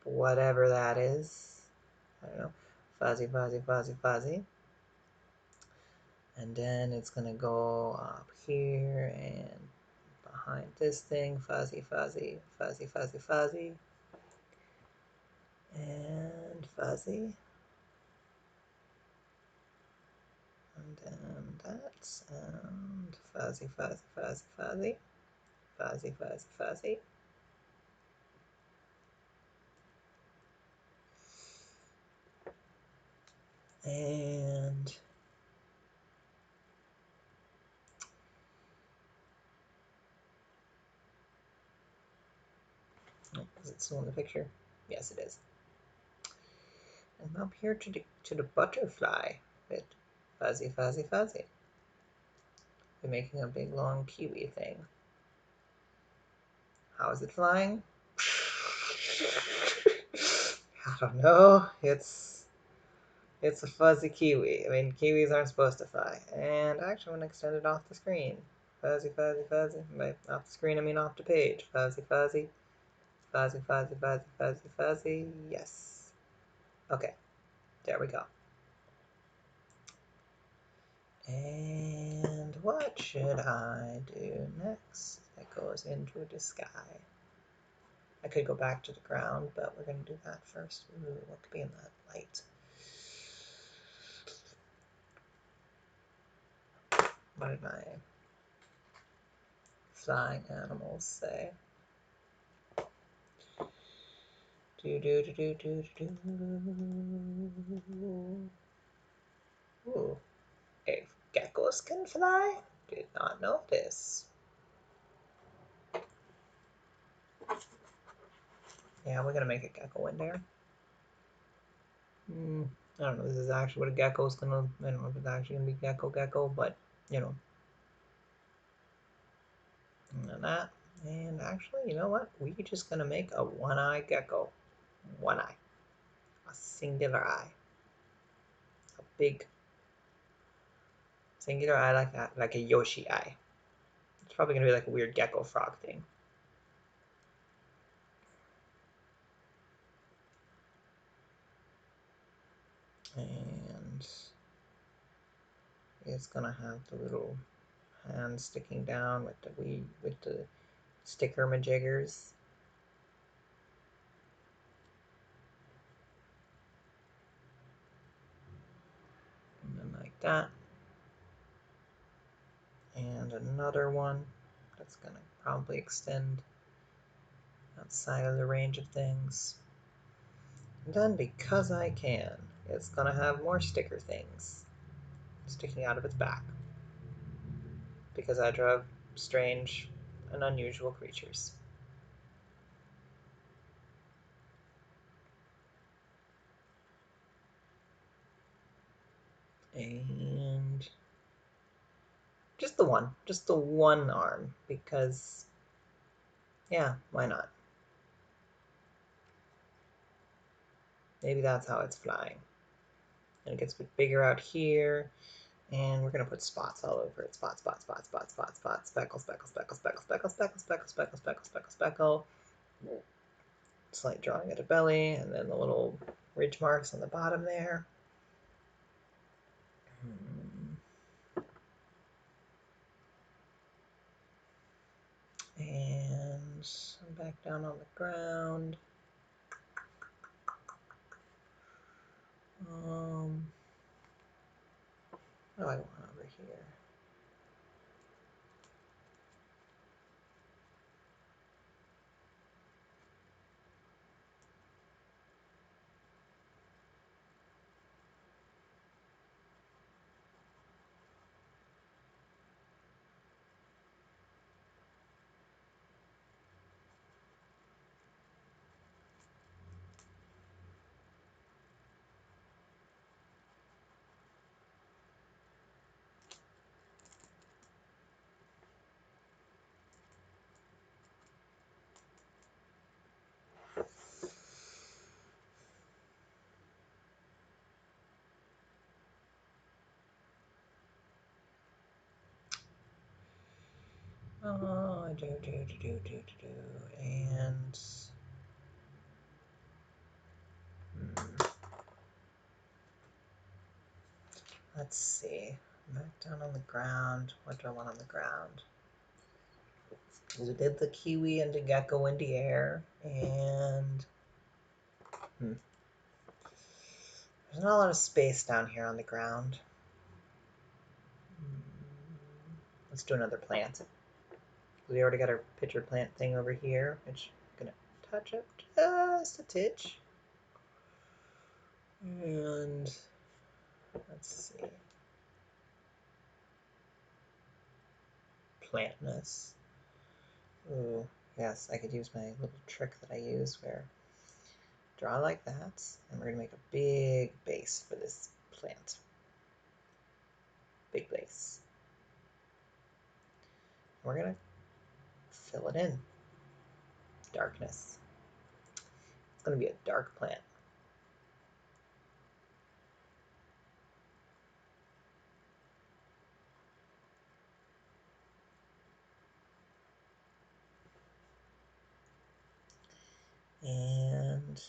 whatever that is. I don't know. Fuzzy, fuzzy, fuzzy, fuzzy. And then it's gonna go up here and behind this thing. Fuzzy, fuzzy, fuzzy, fuzzy, fuzzy. And fuzzy. And then that. And fuzzy, fuzzy, fuzzy, fuzzy. Fuzzy, fuzzy, fuzzy. And oh, is it still in the picture? Yes, it is. And up here to the butterfly with fuzzy, fuzzy, fuzzy. We're making a big long kiwi thing. How is it flying? I don't know. It's a fuzzy kiwi. I mean, kiwis aren't supposed to fly. And actually, I'm gonna extend it off the screen. Fuzzy, fuzzy, fuzzy. By off the screen, I mean off the page. Fuzzy, fuzzy, fuzzy, fuzzy, fuzzy, fuzzy, fuzzy. Yes. Okay. There we go. And what should I do next? That goes into the sky. I could go back to the ground, but we're going to do that first. Ooh, what could be in that light? What did my flying animals say? Do do do do do do. Ooh, if geckos can fly? Did not know this. Yeah, we're gonna make a gecko in there. I don't know if this is actually what a gecko's gonna. I don't know if it's actually gonna be gecko, but you know. And that. And actually, you know what? We're just gonna make a one-eye gecko. One eye. A singular eye. A big singular eye like that, like a Yoshi eye. It's probably gonna be like a weird gecko frog thing. And it's gonna have the little hand sticking down with the sticker majiggers. And then like that. And another one that's gonna probably extend outside of the range of things. And then because I can, it's gonna have more sticker things sticking out of its back. Because I draw strange and unusual creatures. And just the one arm, because yeah, why not? Maybe that's how it's flying. And it gets a bit bigger out here, and we're gonna put spots all over it. Spot, spot, spot, spot, spot, spot, speckle, speckle, speckle, speckle, speckle, speckle, speckle, speckle, speckle, speckle, speckle. Slight drawing at the belly, and then the little ridge marks on the bottom there. And back down on the ground. What do I want over here? And let's see. Back down on the ground. What do I want on the ground? We did the kiwi and the gecko in the air, and there's not a lot of space down here on the ground. Let's do another plant. We already got our pitcher plant thing over here, which I'm gonna touch up just a titch. And let's see. Plantness. Ooh, yes, I could use my little trick that I use where draw like that, and we're gonna make a big base for this plant. Big base. We're gonna fill it in. Darkness. It's gonna be a dark plant. And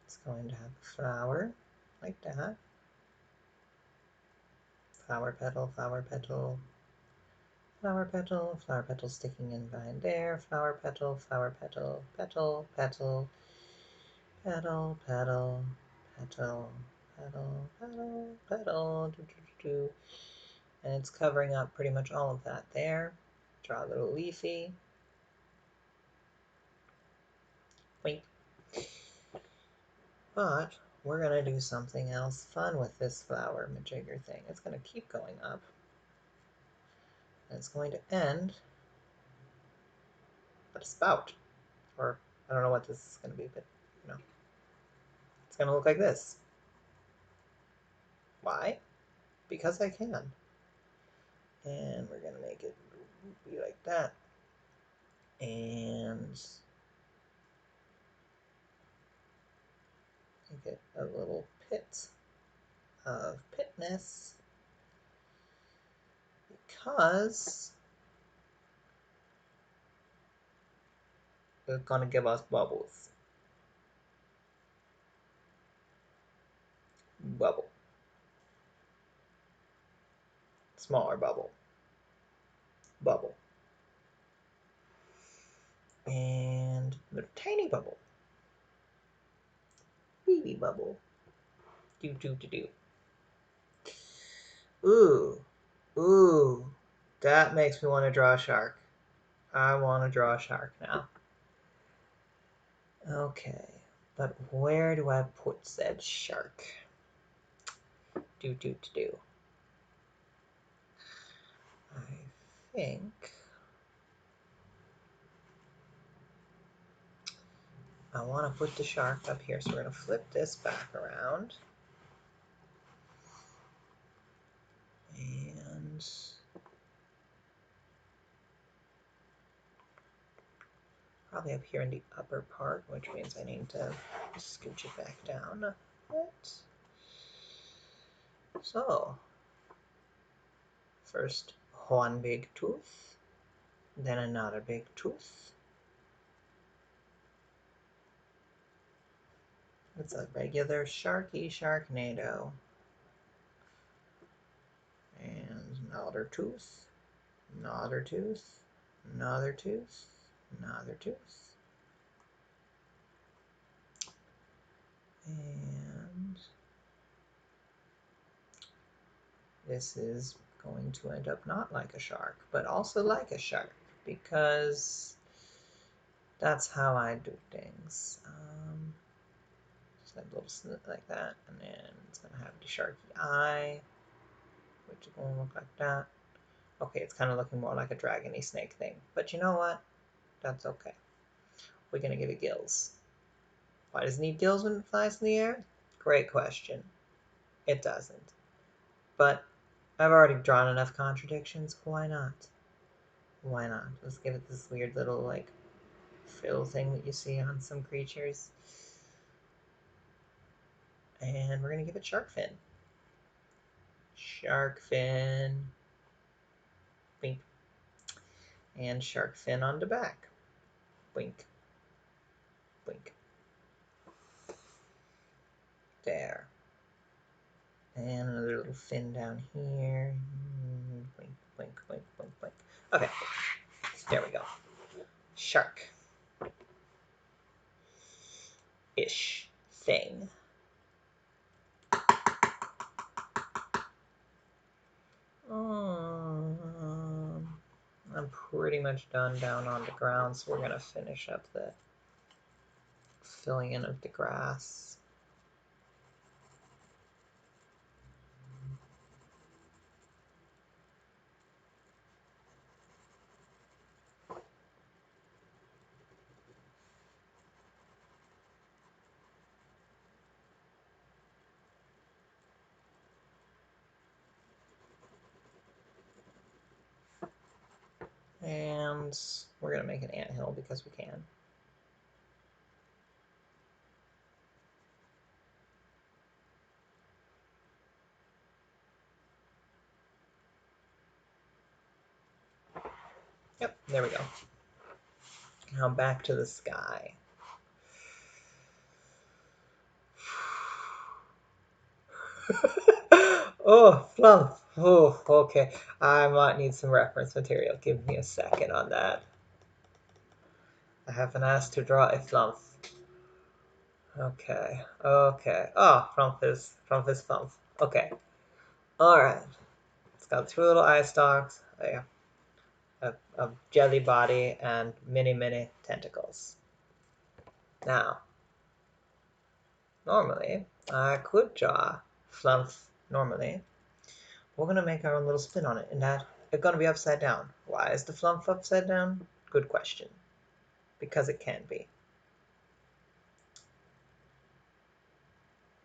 it's going to have a flower like that. Flower petal, flower petal, flower petal, flower petal sticking in behind there, flower petal, petal, petal, petal, petal, petal, petal, petal, petal, petal, and it's covering up pretty much all of that there. Draw a little leafy. Wink. But we're going to do something else fun with this flower majigger thing. It's going to keep going up. And it's going to end at a spout. Or I don't know what this is going to be, but you know, it's going to look like this. Why? Because I can. And we're going to make it be like that. And make it a little pit of pitness. Because it's going to give us bubbles. Bubble. Smaller bubble. Bubble. And little tiny bubble. Baby bubble. Do do do do. Ooh. Ooh. That makes me want to draw a shark. I want to draw a shark now. Okay. But where do I put said shark? Do do do do. I think I want to put the shark up here. So we're going to flip this back around. And probably up here in the upper part, which means I need to scooch it back down a bit. So, first one big tooth, then another big tooth. It's a regular Sharky Sharknado. And another tooth, another tooth, another tooth, another tooth. And this is going to end up not like a shark, but also like a shark, because that's how I do things. Just a little slit like that, and then it's going to have the sharky eye, which is going to look like that. Okay, it's kind of looking more like a dragony snake thing, but you know what? That's okay. We're going to give it gills. Why does it need gills when it flies in the air? Great question. It doesn't. But I've already drawn enough contradictions. Why not? Why not? Let's give it this weird little, like, fill thing that you see on some creatures. And we're going to give it shark fin. shark fin, wink, and shark fin on the back, wink, wink. There. And another little fin down here. Wink, wink, wink, wink, wink. Okay, so there we go. Shark. Ish thing. I'm pretty much done down on the ground, so we're going to finish up the filling in of the grass. And we're going to make an anthill because we can. Yep, there we go. Now back to the sky. Oh, Flump. Oh, okay. I might need some reference material. Give me a second on that. I have been asked to draw a Flump. Okay, okay. Oh, Flump is Flump. Okay. Alright. It's got 2 little eye stalks, a jelly body, and many tentacles. Now, normally, I could draw Flump normally. We're going to make our own little spin on it, and that it's going to be upside down. Why is the Flump upside down? Good question. Because it can be.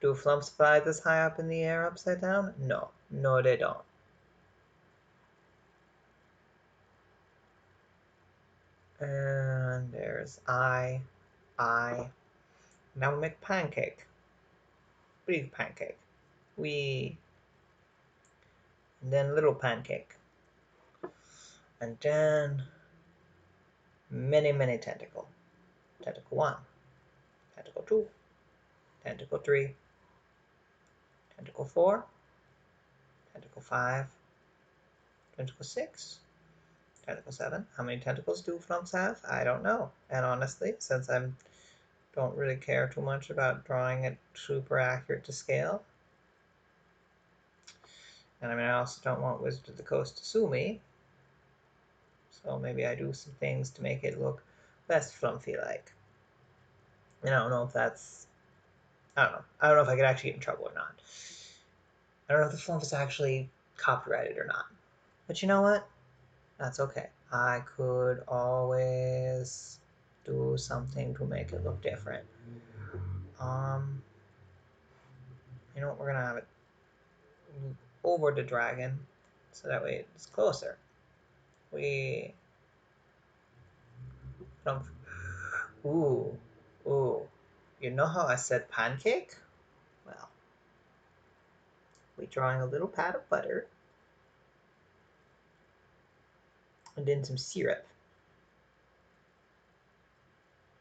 Do Flumps fly this high up in the air upside down? No. No, they don't. And there's I. Now we make pancake. Big pancake. We. And then little pancake. And then many tentacle. Tentacle 1. Tentacle 2. Tentacle 3. Tentacle 4. Tentacle 5. Tentacle 6. Tentacle 7. How many tentacles do Flumps have? I don't know. And honestly, since I don't really care too much about drawing it super accurate to scale, and I mean, I also don't want Wizard of the Coast to sue me, so maybe I do some things to make it look less Flumpy-like. And I don't know if that's, I don't know. I don't know if I could actually get in trouble or not. I don't know if the Flump is actually copyrighted or not. But you know what? That's okay. I could always do something to make it look different. You know what? We're gonna have it over the dragon, so that way it's closer. We don't. Ooh, ooh. You know how I said pancake? Well, we're drawing a little pat of butter and then some syrup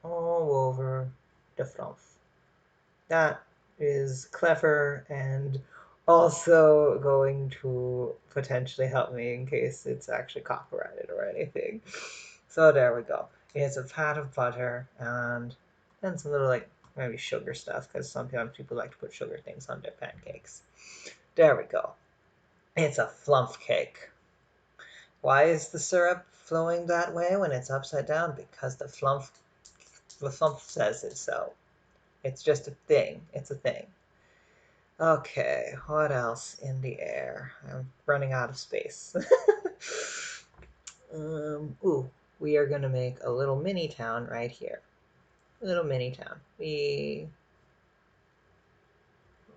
all over the Flump. That is clever and also going to potentially help me in case it's actually copyrighted or anything. So there we go. It's a pat of butter and then some little like maybe sugar stuff because sometimes people like to put sugar things on their pancakes. There we go. It's a Flump cake. Why is the syrup flowing that way when it's upside down? Because the Flump says it so. It's just a thing. It's a thing. Okay, what else in the air? I'm running out of space. Ooh, we are gonna make a little mini town right here. A little mini town.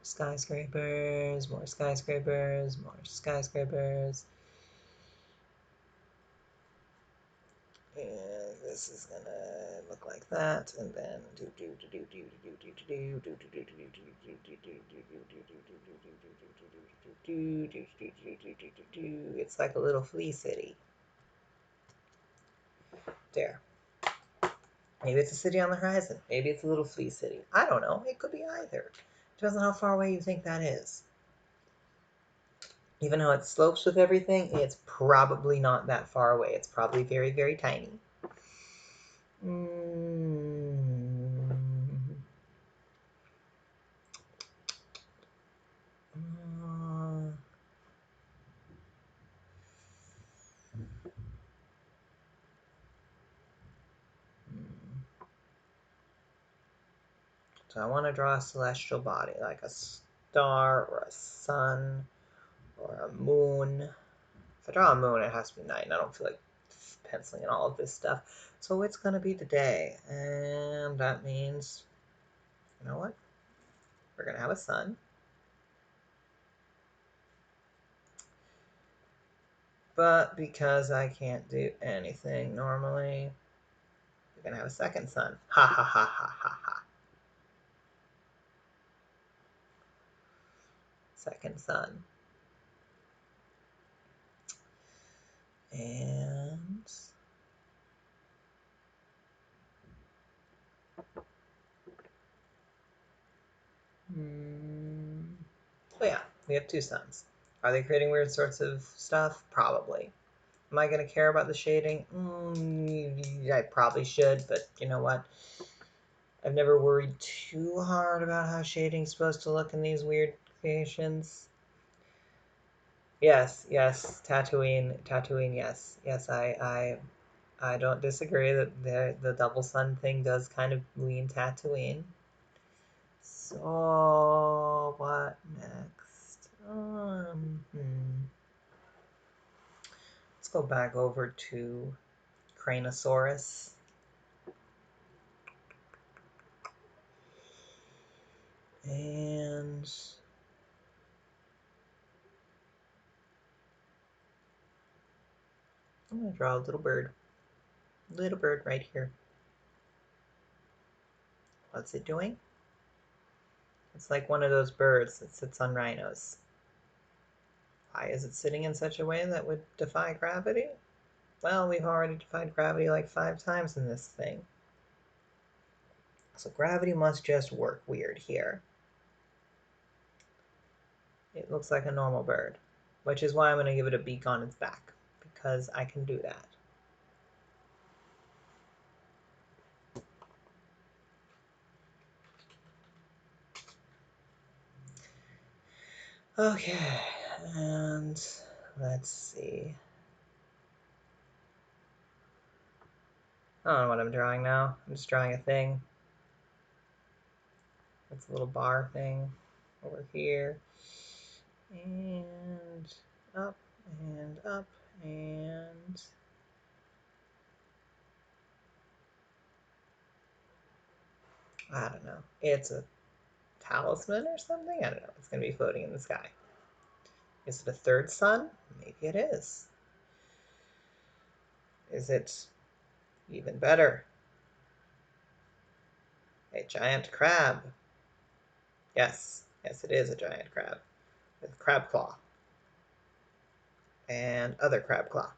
Skyscrapers, more skyscrapers, more skyscrapers. And this is gonna look like that, and then it's like a little flea city. There. Maybe it's a city on the horizon. Maybe it's a little flea city. I don't know. It could be either. Depends on how far away you think that is. Even though it slopes with everything, it's probably not that far away. It's probably very, very tiny. So I want to draw a celestial body, like a star or a sun or a moon. If I draw a moon, it has to be night, and I don't feel like penciling in all of this stuff. So it's going to be the day, and that means, you know what? We're going to have a sun. But because I can't do anything normally, we're going to have a second sun. Ha ha ha ha ha ha. Second sun. And oh yeah, we have two suns. Are they creating weird sorts of stuff? Probably. Am I going to care about the shading? I probably should, but you know what? I've never worried too hard about how shading's supposed to look in these weird creations. Yes, yes, Tatooine, yes. Yes, I don't disagree that the double sun thing does kind of lean Tatooine. So, what next? Let's go back over to Cranosaurus. And I'm going to draw a little bird. Little bird right here. What's it doing? It's like one of those birds that sits on rhinos. Why is it sitting in such a way that would defy gravity? Well, we've already defied gravity like 5 times in this thing. So gravity must just work weird here. It looks like a normal bird, which is why I'm going to give it a beak on its back, because I can do that. Okay, and let's see. I don't know what I'm drawing now. I'm just drawing a thing. It's a little bar thing over here. And up, and up, and I don't know. It's a talisman or something? I don't know. It's going to be floating in the sky. Is it a third sun? Maybe it is. Is it even better? A giant crab. Yes, yes, it is a giant crab with crab claw and other crab claw.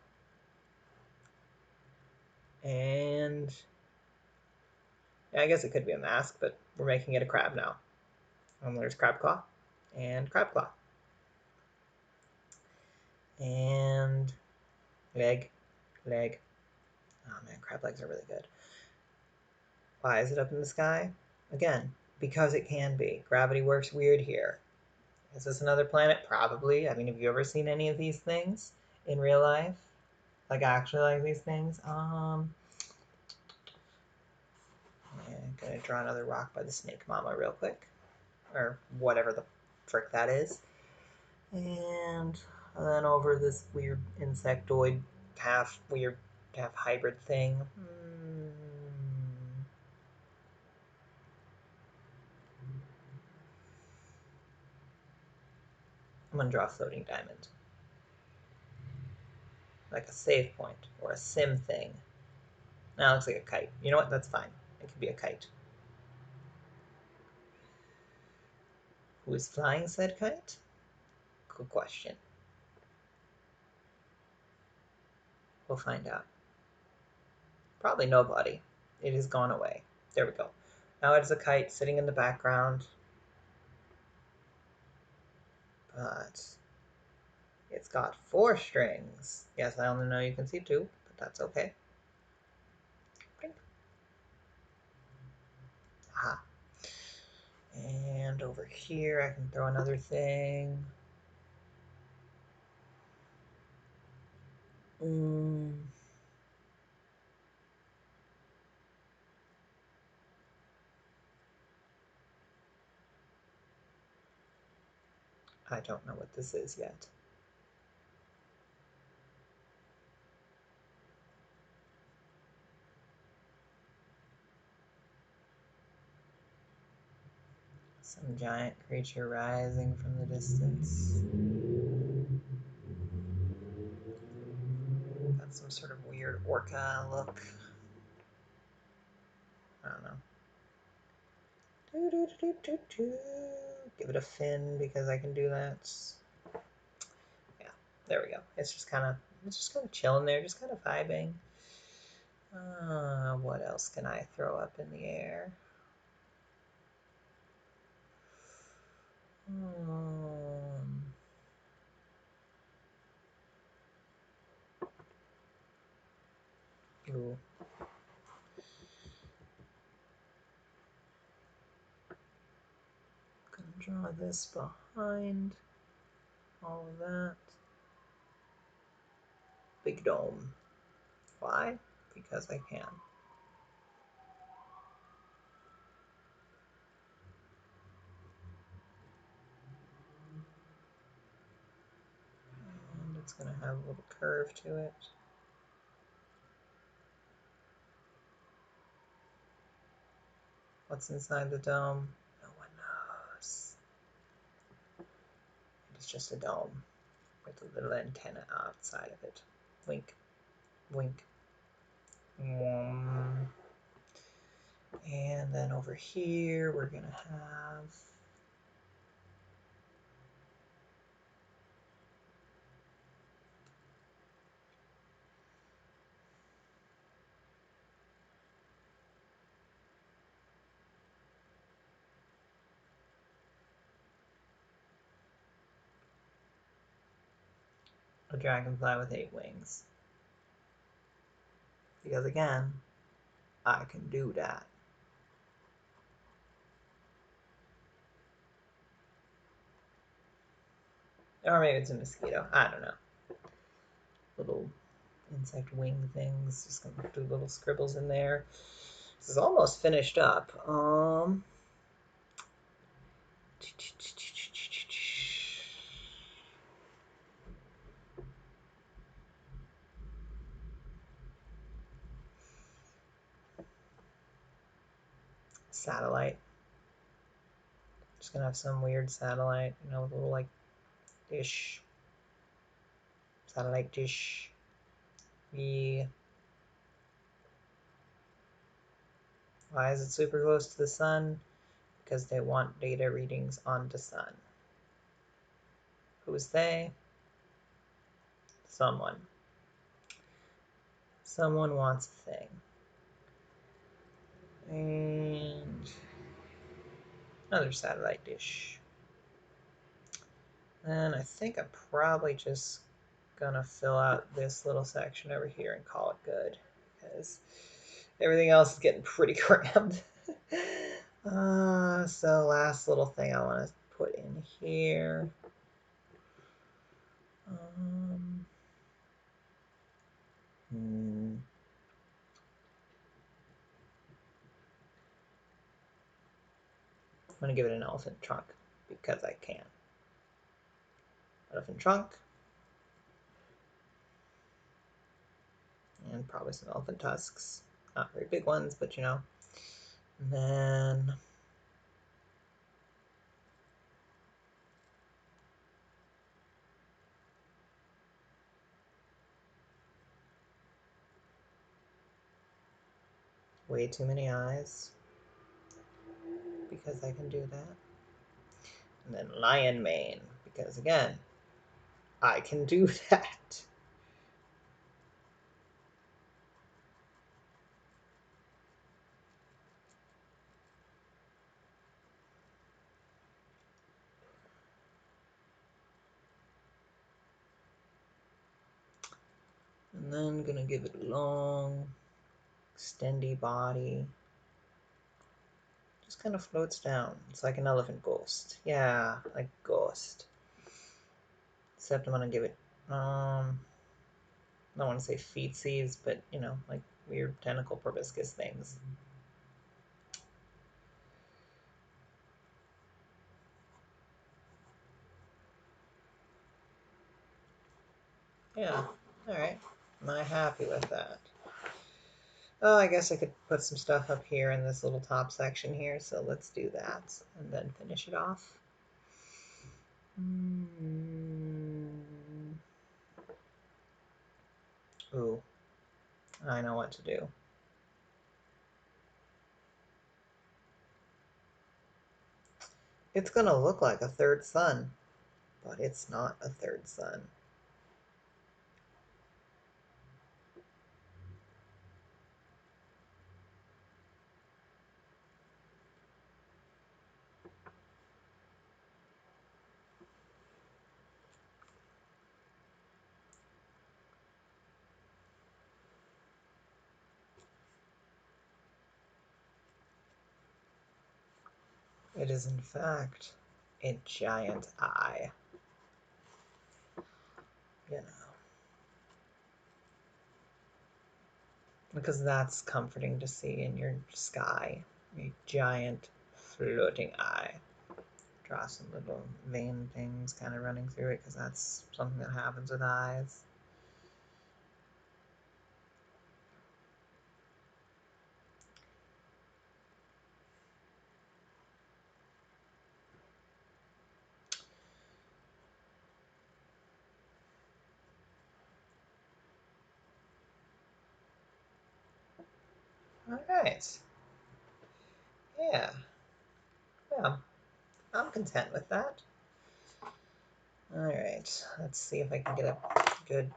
And yeah, I guess it could be a mask, but we're making it a crab now. And there's crab claw and crab claw. And leg. Oh man, crab legs are really good. Why is it up in the sky? Again, because it can be. Gravity works weird here. Is this another planet? Probably. I mean, have you ever seen any of these things in real life? Like actually like these things? I'm gonna draw another rock by the snake mama real quick. Or whatever the frick that is. And then over this weird insectoid, half weird, half hybrid thing. I'm gonna draw a floating diamond. Like a save point or a sim thing. Now it looks like a kite. You know what? That's fine. It could be a kite. Who is flying said kite? Good question. We'll find out. Probably nobody. It has gone away. There we go. Now it is a kite sitting in the background. But it's got 4 strings. Yes, I only know you can see 2, but that's okay. Aha. And over here I can throw another thing. I don't know what this is yet. Some giant creature rising from the distance. Got some sort of weird orca look. I don't know. Give it a fin because I can do that. Yeah, there we go. It's just kind of chilling there, just kind of vibing. What else can I throw up in the air? Ooh. Gonna draw this behind all of that. Big dome. Why? Because I can. And it's gonna have a little curve to it. What's inside the dome? No one knows. It's just a dome with a little antenna outside of it. Wink, wink. And then over here, we're gonna have a dragonfly with 8 wings. Because again, I can do that. Or maybe it's a mosquito. I don't know. Little insect wing things. Just gonna do little scribbles in there. This is almost finished up. Satellite. Just gonna have some weird satellite, with a little like dish. Satellite dish. Why is it super close to the sun? Because they want data readings on the sun. Who's they? Someone. Someone wants a thing. And another satellite dish. And I think I'm probably just gonna fill out this little section over here and call it good, because everything else is getting pretty crammed. So last little thing I want to put in here. I'm gonna give it an elephant trunk because I can. Elephant trunk. And probably some elephant tusks. Not very big ones, but And then way too many eyes because I can do that. And then lion mane, because again, I can do that. And then gonna give it a long, extendy body. Just kind of floats down. It's like an elephant ghost. Yeah, like ghost. Except I'm gonna give it, I don't want to say feetsies, but you know, like weird tentacle proboscis things. Yeah, alright. Am I happy with that? Oh, I guess I could put some stuff up here in this little top section here, so let's do that and then finish it off. Ooh, I know what to do. It's gonna look like a third sun, but it's not a third sun. It is in fact a giant eye. You know. Because that's comforting to see in your sky. A giant floating eye. Draw some little vein things kind of running through it because that's something that happens with eyes. Alright. Yeah. Yeah. I'm content with that. Alright. Let's see if I can get a good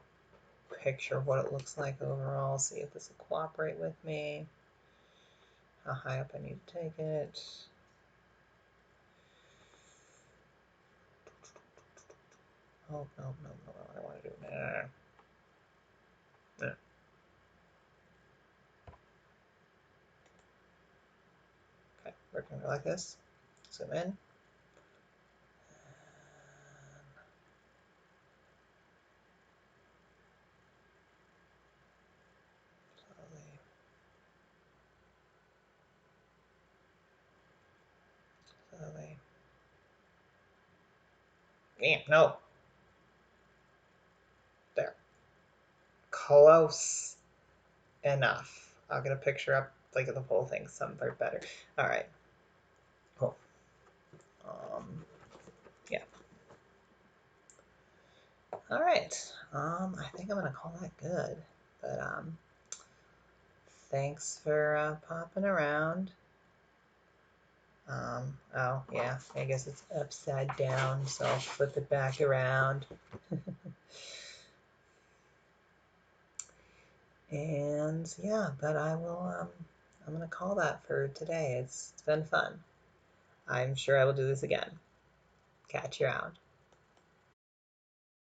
picture of what it looks like overall. See if this will cooperate with me. How high up I need to take it. Oh, no. I want to do it. Okay, working like this. Zoom in. Slowly. Damn, no. There. Close enough. I'll get a picture up, like the whole thing, some part better. All right. Cool. Yeah. All right. I think I'm gonna call that good. But thanks for popping around. Oh yeah, I guess it's upside down, so I'll flip it back around. And yeah, but I will. I'm gonna call that for today. It's been fun. I'm sure I will do this again. Catch you around.